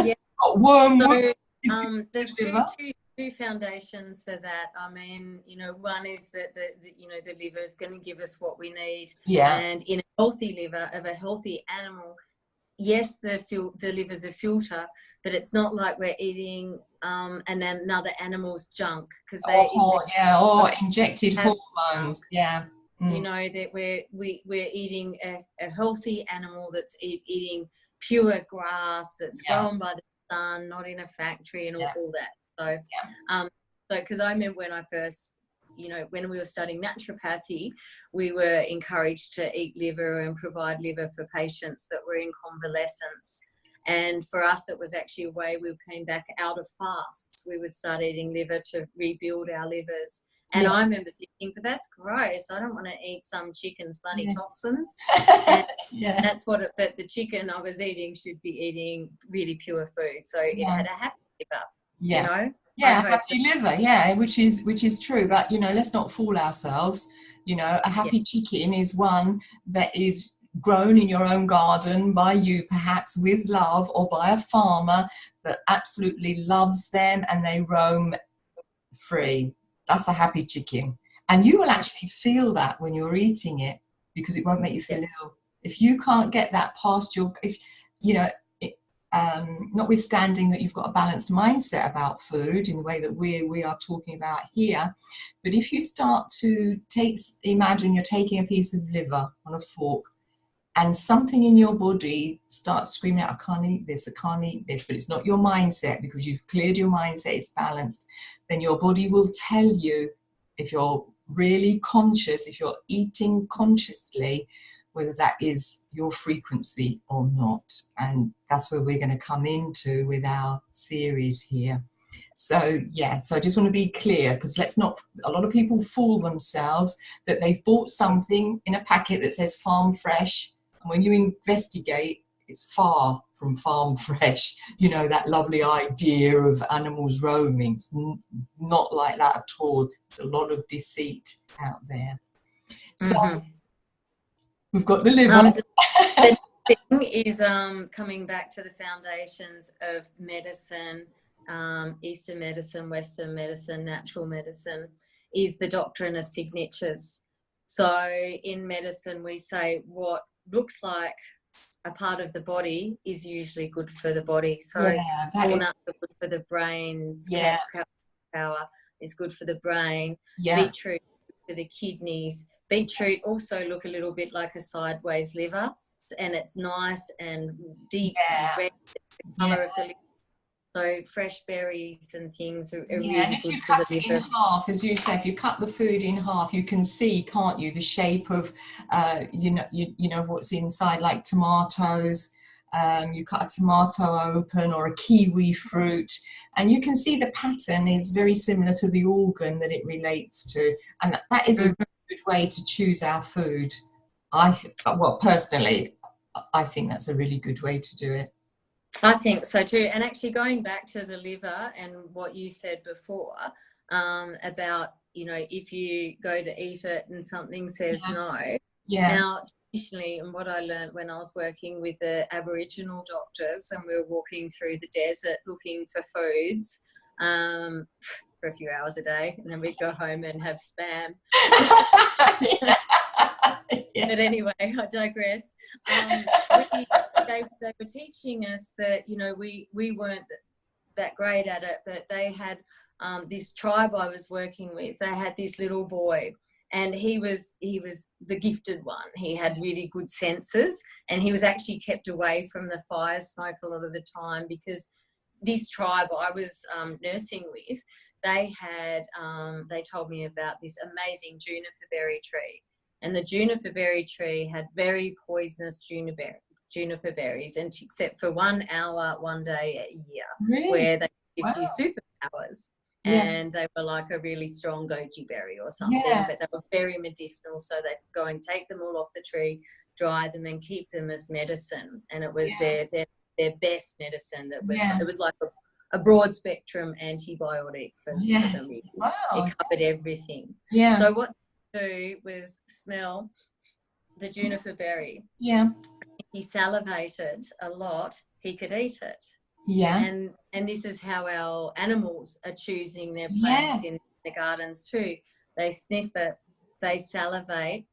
Yeah. Wormwood is So good there's for the liver. two foundations for that. I mean, you know, one is that you know, the liver is going to give us what we need. Yeah. And in a healthy liver of a healthy animal, yes, the liver's a filter, but it's not like we're eating and then another animal's junk, because Or injected hormones. Yeah. you know, that we're eating a healthy animal that's eating pure grass that's grown by the sun, not in a factory, and all that. So so because I remember when I first, you know, when we were studying naturopathy, we were encouraged to eat liver and provide liver for patients that were in convalescence. And for us, it was actually a way we came back out of fasts. We would start eating liver to rebuild our livers. And I remember thinking, but that's gross. I don't want to eat some chicken's bloody toxins. And that's what but the chicken I was eating should be eating really pure food. So it had a happy liver, you know? Yeah, happy liver, which is true. But, you know, let's not fool ourselves. You know, a happy chicken is one that is grown in your own garden by you, perhaps with love, or by a farmer that absolutely loves them and they roam free. That's a happy chicken. And you will actually feel that when you're eating it, because it won't make you feel ill. If you can't get that past you know, notwithstanding that you've got a balanced mindset about food in the way that we are talking about here, but if you start to imagine you're taking a piece of liver on a fork, and something in your body starts screaming out, I can't eat this, but it's not your mindset, because you've cleared your mindset, it's balanced, then your body will tell you, if you're really conscious, if you're eating consciously, whether that is your frequency or not. And that's where we're going to come into with our series here. So so I just want to be clear, because a lot of people fool themselves that they've bought something in a packet that says farm fresh, and when you investigate, it's far from farm fresh. You know, that lovely idea of animals roaming. It's not like that at all. There's a lot of deceit out there. So we've got the liver. The thing is, coming back to the foundations of medicine, Eastern medicine, Western medicine, natural medicine, is the doctrine of signatures. So in medicine, we say what looks like a part of the body is usually good for the body. So walnuts are good for the brain, cauliflower is good for the brain, beetroot for the kidneys. Beetroot also look a little bit like a sideways liver, and it's nice and deep and red, the colour of the liver. So fresh berries and things are Yeah, and really if good you for the cut it in liver. half, as you say, if you cut the food in half, you can see, can't you, the shape of, you know what's inside, like tomatoes. You cut a tomato open or a kiwi fruit, and you can see the pattern is very similar to the organ that it relates to, and that is a Mhm. good way to choose our food. Well, personally, I think that's a really good way to do it. I think so too. And actually, going back to the liver and what you said before, about, if you go to eat it and something says Yeah, no. yeah, Now, traditionally, and what I learned when I was working with the Aboriginal doctors and we were walking through the desert looking for foods, for a few hours a day, and then we'd go home and have spam. yeah. But anyway, I digress. They were teaching us that, we weren't that great at it, but they had, this tribe I was working with, they had this little boy, and he was the gifted one. He had really good senses, and he was actually kept away from the fire smoke a lot of the time, because this tribe I was nursing with, they told me about this amazing juniper berry tree, and the juniper berry tree had very poisonous juniper berries, and except for 1 hour, one day a year, Really? where they give you Wow. superpowers. Yeah. And they were like a really strong goji berry or something, Yeah. but they were very medicinal. So they'd go and take them all off the tree, dry them, and keep them as medicine. And it was Yeah. their best medicine. Yeah. It was like a broad spectrum antibiotic for Yeah. them. It Wow. covered everything. Yeah. So what they do was smell the juniper berry. Yeah. He salivated a lot, he could eat it. Yeah. And this is how our animals are choosing their Yeah. plants in the gardens too. They sniff it, they salivate,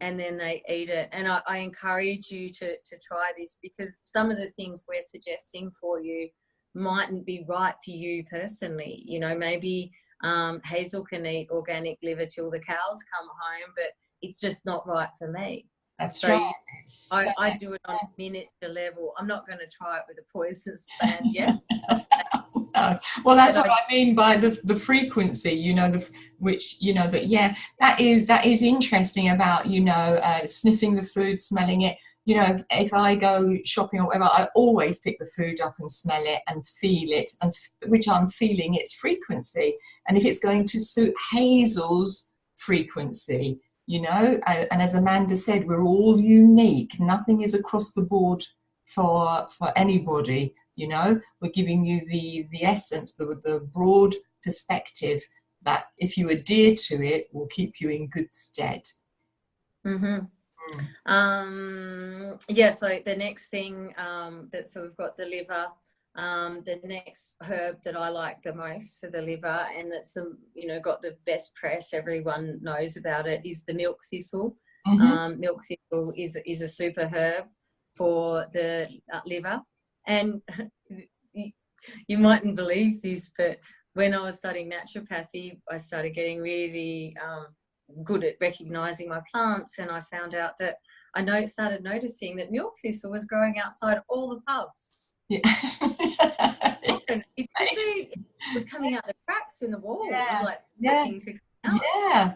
and then they eat it. And I encourage you to try this, because some of the things we're suggesting for you mightn't be right for you personally. Maybe Hazel can eat organic liver till the cows come home, but it's just not right for me. That's So right. So, I do it on a miniature level. I'm not going to try it with a poisonous plant yet. no. Well, that's But what I mean by the frequency, which, that, yeah, that is interesting about, sniffing the food, smelling it. If I go shopping or whatever, I always pick the food up and smell it and feel it, and which I'm feeling its frequency. And if it's going to suit Hazel's frequency, and as Amanda said, we're all unique. Nothing is across the board for anybody. We're giving you the essence, the broad perspective that, if you adhere to it, will keep you in good stead. mm-hmm. Yeah, so the next thing, so we've got the liver. The next herb that I like the most for the liver, and that's got the best press, everyone knows about it, is the milk thistle. Mm-hmm. Milk thistle is a super herb for the liver. And you mightn't believe this, but when I was studying naturopathy, I started getting really good at recognising my plants, and I found out that started noticing that milk thistle was growing outside all the pubs. Yeah. It was coming out the cracks in the wall. Yeah. It was like Yeah. to come out. Yeah.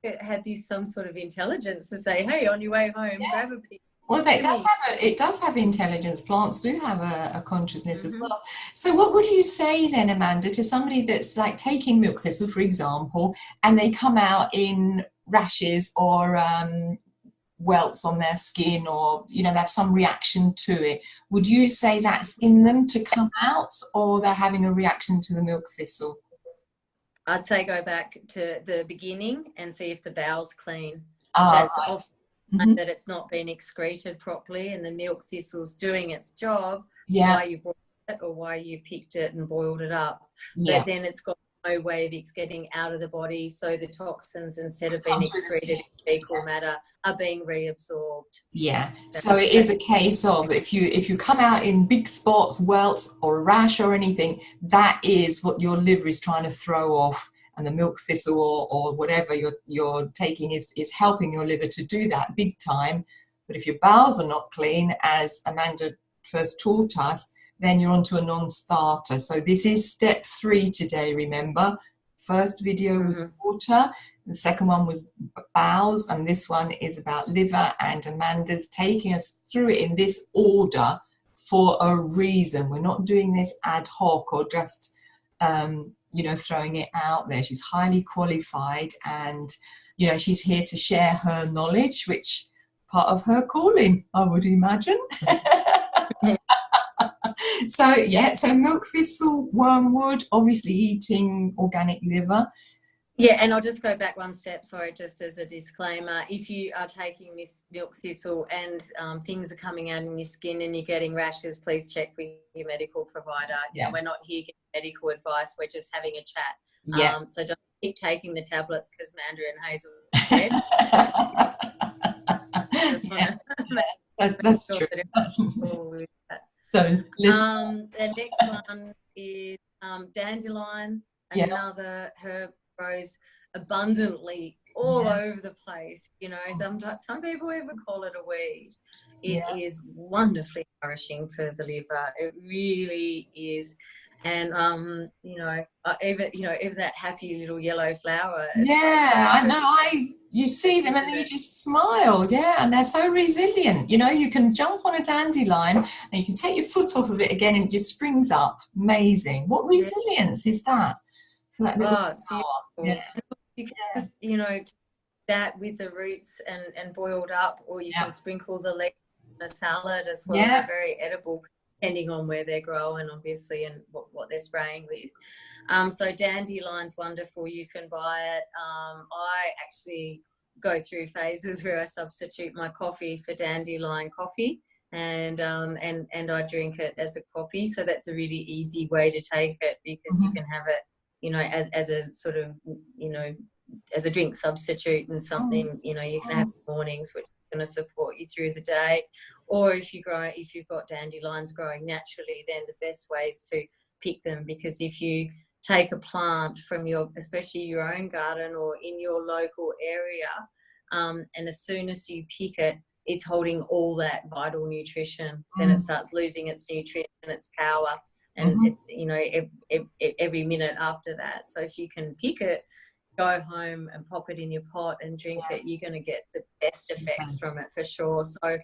It had some sort of intelligence to say, "Hey, on your way home, Yeah. grab a piece." Well, it does have intelligence. Plants do have a consciousness as Mm-hmm. well. So what would you say then, Amanda, to somebody that's like taking milk thistle, for example, and they come out in rashes or welts on their skin, or they have some reaction to it? Would you say that's in them to come out, or they're having a reaction to the milk thistle? I'd say go back to the beginning and see if the bowel's clean. That's Right. often Mm-hmm. that it's not been excreted properly, and the milk thistle's doing its job. Yeah. Why you brought it, or why you picked it and boiled it up. Yeah. But then it's got no way of it's getting out of the body, so the toxins, instead of being Come through the excreted skin. in fecal matter, are being reabsorbed. Yeah. So it is a case of, if you come out in big spots, welts or a rash or anything, that is what your liver is trying to throw off, and the milk thistle or whatever you're taking is helping your liver to do that big time. But if your bowels are not clean, as Amanda first taught us, then you're onto a non-starter. So this is step 3 today, remember. First video was water, the second one was bowels, and this one is about liver, and Amanda's taking us through it in this order for a reason. We're not doing this ad hoc or just you know, throwing it out there. She's highly qualified, and you know, she's here to share her knowledge, which part of her calling, I would imagine. So yeah, so milk thistle, wormwood, obviously eating organic liver. Yeah, and I'll just go back one step, sorry, just as a disclaimer. If you are taking this milk thistle and things are coming out in your skin and you're getting rashes, please check with your medical provider. Yeah. And we're not here giving medical advice, we're just having a chat. Yeah. So don't keep taking the tablets because Amanda and Hazel said. Yeah. That's true. So the next one is dandelion, another herb grows abundantly all over the place. You know, some people even call it a weed. It is wonderfully nourishing for the liver. It really is. And you know, even that happy little yellow flower. Yeah, I know. You see them and then you just smile. Yeah, and they're so resilient. You know, you can jump on a dandelion and you can take your foot off of it again and it just springs up. Amazing. What resilience is that? For that little it's beautiful. Yeah. You can just, you know, that with the roots and boiled up, or you can sprinkle the leaves in a salad as well. They're very edible, depending on where they're growing, obviously, and what they're spraying with. So dandelion's wonderful. You can buy it. I actually go through phases where I substitute my coffee for dandelion coffee, and I drink it as a coffee. So that's a really easy way to take it, because you can have it, you know, as a sort of, you know, as a drink substitute and something, you know, you can have mornings, which is going to support you through the day. Or if you've got dandelions growing naturally, then the best way is to pick them, because if you take a plant from especially your own garden or in your local area, and as soon as you pick it, it's holding all that vital nutrition. Then it starts losing its nutrients and its power, and it's, you know, every minute after that. So if you can pick it, go home and pop it in your pot and drink it, you're going to get the best effects from it for sure. So,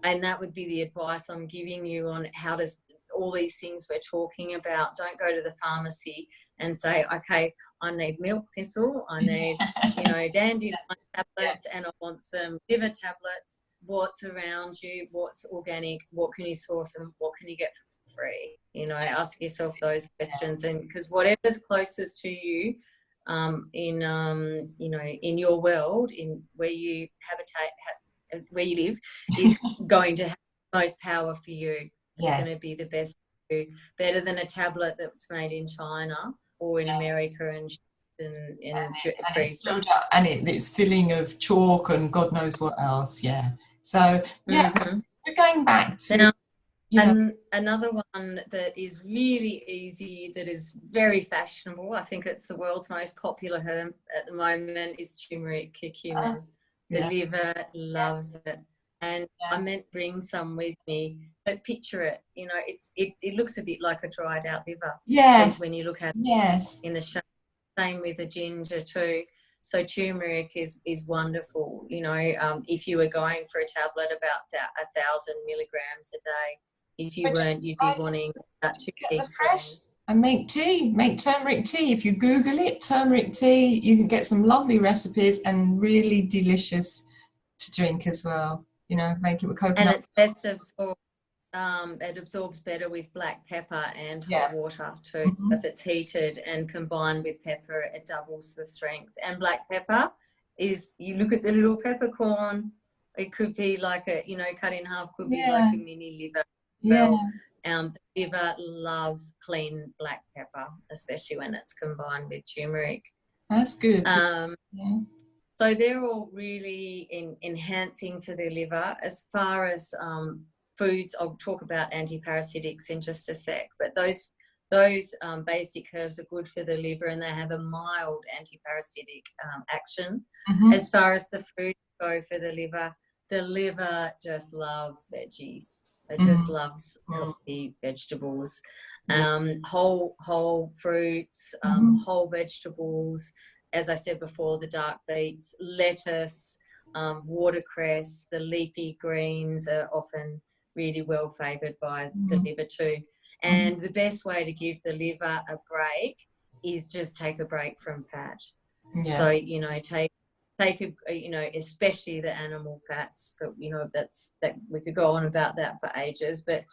and that would be the advice I'm giving you on how does all these things we're talking about. Don't go to the pharmacy and say, okay, I need milk thistle, I need, you know, dandelion tablets, and I want some liver tablets. What's around you? What's organic? What can you source, and what can you get for free? You know, ask yourself those questions, and because whatever's closest to you, you know, in your world, in where you where you live, is going to have the most power for you. It's going to be the best for you. Better than a tablet that's made in China or in America and it's filling of chalk and God knows what else. Yeah. So we're going back to another one that is really easy, that is very fashionable. I think it's the world's most popular herb at the moment, is turmeric, curcumin. The liver loves it. And I meant bring some with me. But picture it, you know, it looks a bit like a dried out liver. Yes. When you look at it in the shade. Same with the ginger too. So turmeric is wonderful. You know, if you were going for a tablet about 1,000 milligrams a day, if you weren't, you'd be wanting about 2 teaspoons. And make turmeric tea. If you Google it, turmeric tea, you can get some lovely recipes and really delicious to drink as well. You know, make it with coconut. And it's best absorbed. It absorbs better with black pepper and hot water too. If it's heated and combined with pepper, it doubles the strength. And black pepper is, you look at the little peppercorn, it could be like a, you know, cut in half, could be like a mini liver. The liver loves clean black pepper, especially when it's combined with turmeric. That's good. So they're all really enhancing for the liver. As far as foods, I'll talk about antiparasitics in just a sec, but those basic herbs are good for the liver, and they have a mild antiparasitic action. As far as the food go for the liver just loves veggies. It just loves healthy vegetables, whole fruits, whole vegetables. As I said before, the dark beets, lettuce, watercress, the leafy greens are often really well favoured by the liver too. And the best way to give the liver a break is just take a break from fat. Yeah. So, you know, take a, you know, especially the animal fats, but, you know, that we could go on about that for ages, but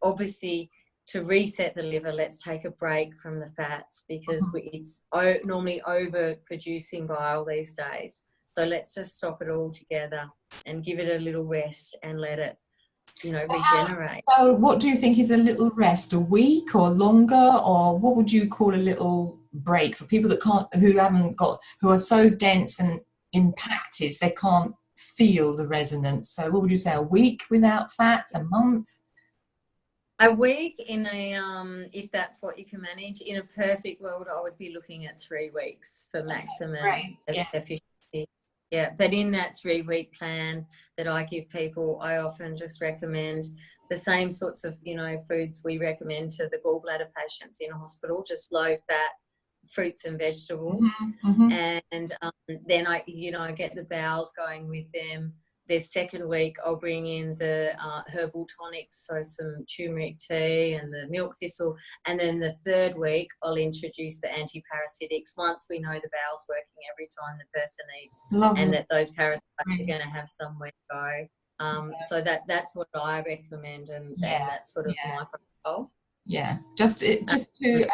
obviously to reset the liver, let's take a break from the fats, because it's normally over producing bile these days. So let's just stop it all together and give it a little rest and let it, you know, regenerate. So what do you think is a little rest? A week or longer? Or what would you call a little break for people that who are so dense and impacted they can't feel the resonance? So what would you say, a week without fat, a month? A week if that's what you can manage. In a perfect world, I would be looking at 3 weeks for maximum efficiency. Yeah, but in that 3-week plan that I give people, I often just recommend the same sorts of, you know, foods we recommend to the gallbladder patients in hospital, just low fat fruits and vegetables. And then I get the bowels going with them. The second week, I'll bring in the herbal tonics, so some turmeric tea and the milk thistle. And then the third week, I'll introduce the antiparasitics once we know the bowel's working every time the person eats. Lovely. And that those parasites are going to have somewhere to go. So that's what I recommend, and that's sort of my protocol. Yeah, just to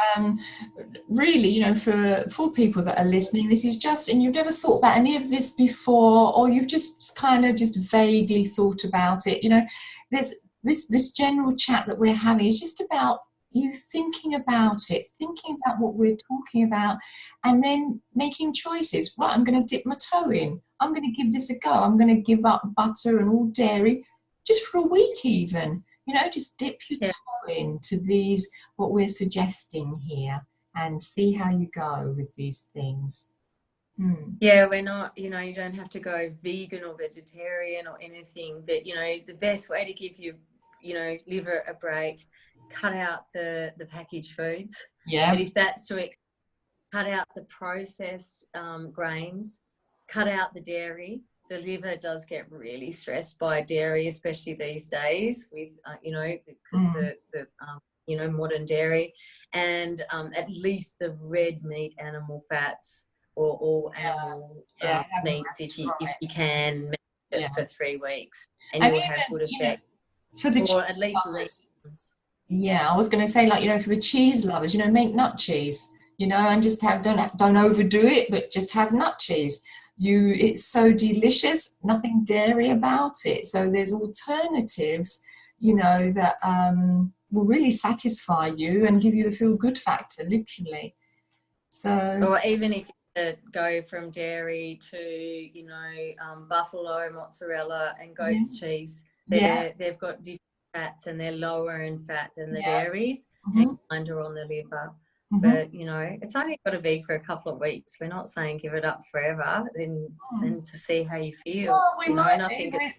really, you know, for people that are listening, this is just, and you've never thought about any of this before, or you've just kind of just vaguely thought about it, you know, this general chat that we're having is just about you thinking about it, thinking about what we're talking about, and then making choices. Right, I'm going to dip my toe in. I'm going to give this a go. I'm going to give up butter and all dairy just for a week even. You know, just dip your toe into these, what we're suggesting here, and see how you go with these things. Yeah, we're not, you know, you don't have to go vegan or vegetarian or anything, but, you know, the best way to give you, you know, liver a break, cut out the packaged foods. Yeah. But if that's cut out the processed grains, cut out the dairy. The liver does get really stressed by dairy, especially these days with, you know, the modern dairy, and at least the red meat animal fats or animal meats if you can for 3 weeks, and you'll have good effect. For the or at least lovers. Yeah, I was going to say, like, you know, for the cheese lovers, you know, make nut cheese, you know, and just don't overdo it, but just have nut cheese. It's so delicious, nothing dairy about it. So there's alternatives, you know, that will really satisfy you and give you the feel-good factor, literally. So, or even if you go from dairy to, you know, buffalo mozzarella and goat's cheese, they've got different fats and they're lower in fat than the dairies and kinder on the liver. But, you know, it's only got to be for a couple of weeks. We're not saying give it up forever, then to see how you feel. Well,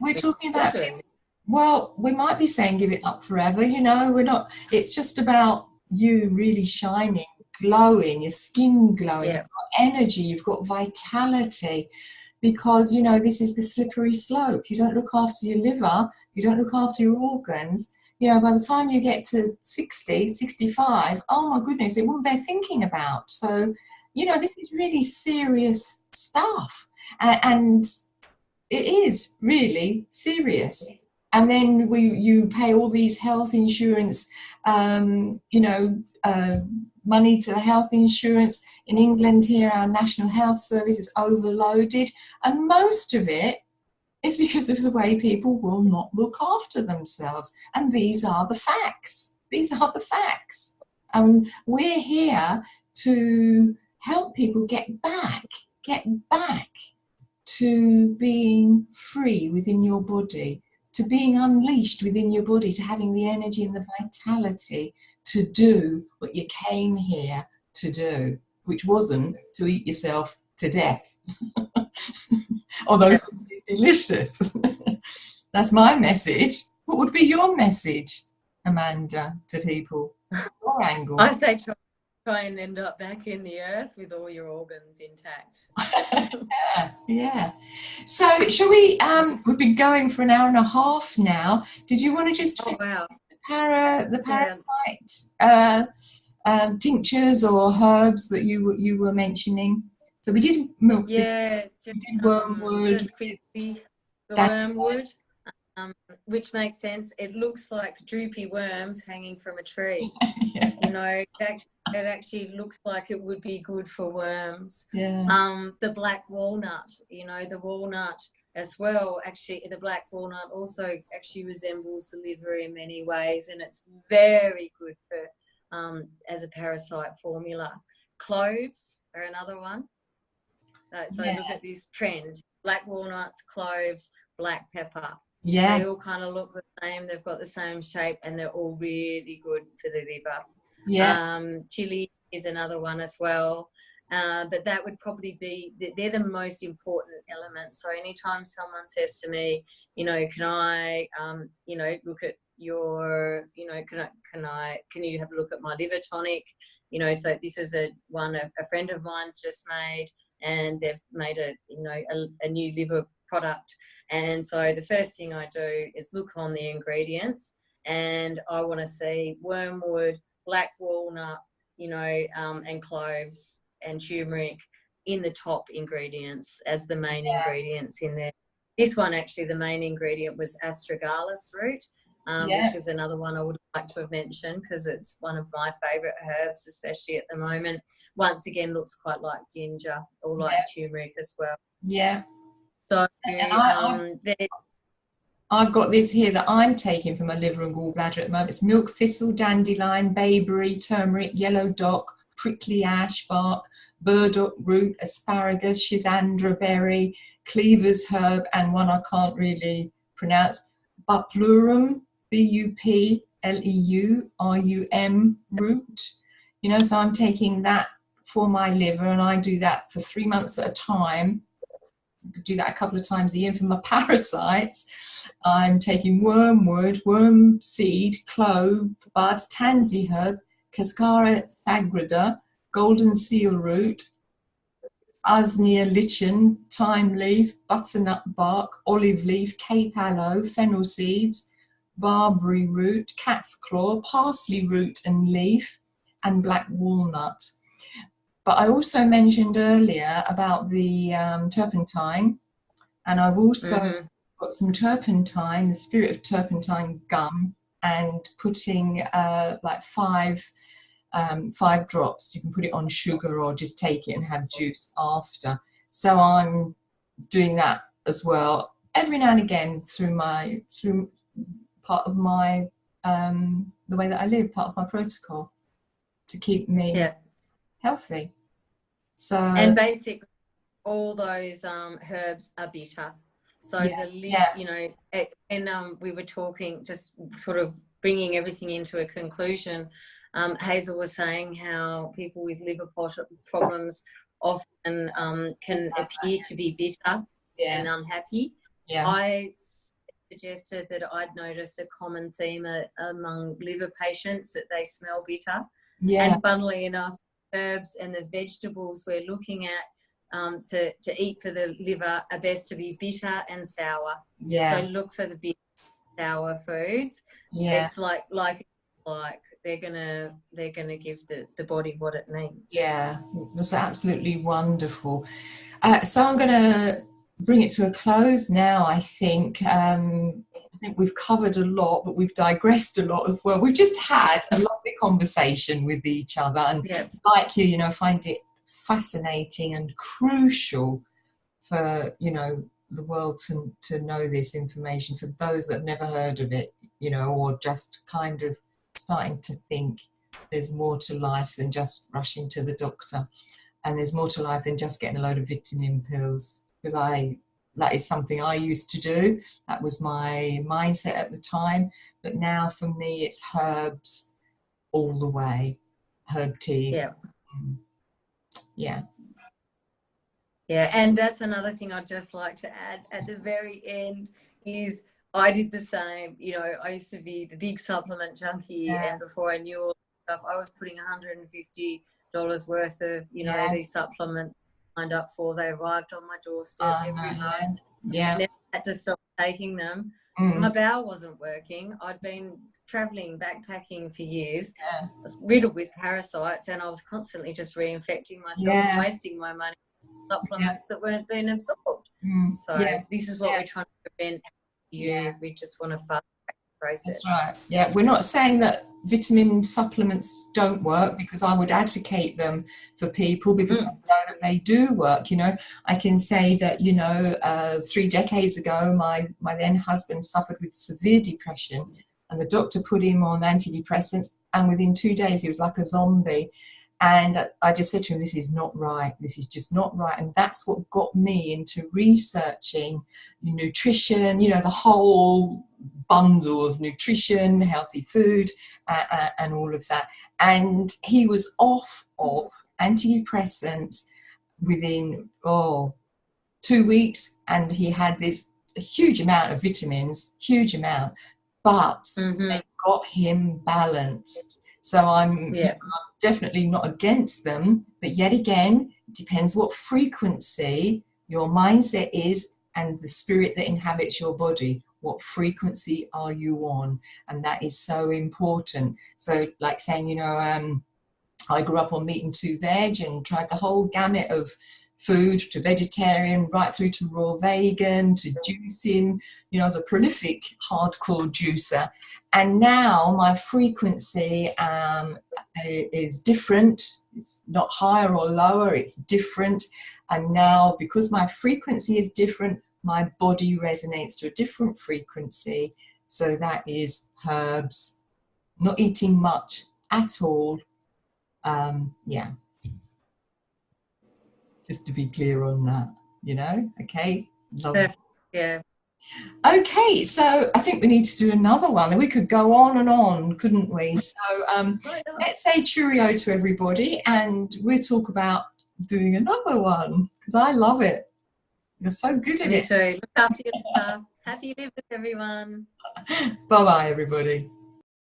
we're talking about, well, we might be saying give it up forever, you know, we're not, it's just about you really shining, glowing, your skin glowing, you've got energy, you've got vitality, because, you know, this is the slippery slope. You don't look after your liver, you don't look after your organs. You know, by the time you get to 60, 65, oh my goodness, it wouldn't bear thinking about. So, you know, this is really serious stuff. And it is really serious. And then you pay all these health insurance, you know, money to the health insurance. In England here, our National Health Service is overloaded. And most of it is because of the way people will not look after themselves. And these are the facts. These are the facts. We're here to help people get back to being free within your body, to being unleashed within your body, to having the energy and the vitality to do what you came here to do, which wasn't to eat yourself to death. Although it's delicious. That's my message. What would be your message, Amanda, to people? Your angle? I say try and end up back in the earth with all your organs intact. Yeah, yeah. So shall we, we've been going for an hour and a half now. Did you want to just Oh, finish wow. the Yeah. parasite tinctures or herbs that you were mentioning? So we did milk thistle, Yeah, we did wormwood, just quickly, the dandelion. wormwood, um, which makes sense. It looks like droopy worms hanging from a tree. You know, it actually looks like it would be good for worms. Yeah, The black walnut, you know, the walnut as well. Actually, the black walnut also actually resembles the liver in many ways, and it's very good for as a parasite formula. Cloves are another one. So yeah, look at this trend: black walnuts, cloves, black pepper. yeah, They all kind of look the same. They've got the same shape, and they're all really good for the liver. yeah, Chili is another one as well. But that would probably be, they're the most important elements. So anytime someone says to me, you know, can I, you know, look at your, you know, can you have a look at my liver tonic? You know, so this is a friend of mine's just made, and they've made a new liver product. And so the first thing I do is look on the ingredients, and I want to see wormwood, black walnut, you know, and cloves and turmeric in the top ingredients as the main ingredients in there. This one, actually, the main ingredient was astragalus root, yeah, which is another one I would like to have mentioned because it's one of my favourite herbs, especially at the moment. Once again, looks quite like ginger or like yeah, turmeric as well. yeah. So And I've got this here that I'm taking for my liver and gallbladder at the moment. It's milk thistle, dandelion, bayberry, turmeric, yellow dock, prickly ash bark, burdock root, asparagus, schisandra berry, cleaver's herb, and one I can't really pronounce, buplurum, Bupleum root. You know, so I'm taking that for my liver, and I do that for 3 months at a time. Do that a couple of times a year. For my parasites, I'm taking wormwood, worm seed, clove, bud, tansy herb, cascara sagrada, golden seal root, usnea lichen, thyme leaf, butternut bark, olive leaf, cape aloe, fennel seeds, barberry root, cat's claw, parsley root and leaf, and black walnut. But I also mentioned earlier about the turpentine, and I've also got some turpentine, the spirit of turpentine gum, and putting like five drops. You can put it on sugar or just take it and have juice after. So I'm doing that as well every now and again through part of my the way that I live, part of my protocol to keep me healthy. So and basically all those herbs are bitter. So you know, and we were talking, just sort of bringing everything into a conclusion. Hazel was saying how people with liver problems often can appear to be bitter and unhappy. I suggested that I'd noticed a common theme among liver patients, that they smell bitter. And funnily enough, herbs and the vegetables we're looking at to eat for the liver are best to be bitter and sour. So look for the bitter, sour foods. It's like they're gonna give the body what it needs. Yeah, it was absolutely wonderful. So I'm going to bring it to a close now. I think we've covered a lot, but we've digressed a lot as well. We've just had a lovely conversation with each other, and like you know, find it fascinating and crucial for the world to know this information, for those that have never heard of it, or just kind of starting to think there's more to life than just rushing to the doctor, and there's more to life than just getting a load of vitamin pills. Because that is something I used to do. That was my mindset at the time. But now for me, it's herbs all the way, herb teas. Yeah, and that's another thing I'd just like to add at the very end is I did the same. You know, I used to be the big supplement junkie, Yeah. and before I knew all the stuff, I was putting $150 worth of, you know, Yeah. these supplements signed up for. They arrived on my doorstep I every know. Yeah. month. Yeah. Never had to stop taking them. My Mm. bowel wasn't working. I'd been traveling, backpacking for years. Yeah. I was riddled with parasites, and I was constantly just reinfecting myself and Yeah. wasting my money on Yeah. supplements that weren't being absorbed. Mm. So Yeah. this is what Yeah. we're trying to prevent. Yeah. We just want to fast track the process. That's right. Yeah, we're not saying that vitamin supplements don't work, because I would advocate them for people, because I know that they do work. You know, I can say that, you know, 3 decades ago, my then husband suffered with severe depression, and the doctor put him on antidepressants, and within 2 days he was like a zombie. And I just said to him, this is not right. This is just not right. And that's what got me into researching nutrition, you know, the whole bundle of nutrition, healthy food, and all of that. And he was off of antidepressants within 2 weeks, and he had this huge amount of vitamins, huge amount, but they got him balanced. So I'm definitely not against them, but yet again, it depends what frequency your mindset is and the spirit that inhabits your body. What frequency are you on? And that is so important. So like saying, you know, I grew up on meat and 2 veg and tried the whole gamut of food, to vegetarian, right through to raw vegan, to juicing. You know, I was a prolific hardcore juicer. And now my frequency is different. It's not higher or lower, it's different. And now, because my frequency is different, my body resonates to a different frequency. So that is herbs, not eating much at all. Yeah, just to be clear on that, you know. Okay, lovely. Yeah. Okay, so I think we need to do another one. We could go on and on, couldn't we? So let's say cheerio to everybody, and we'll talk about doing another one, because I love it. You're so good at Me it. too. Look after yourself. Happy living, everyone. Bye bye, everybody.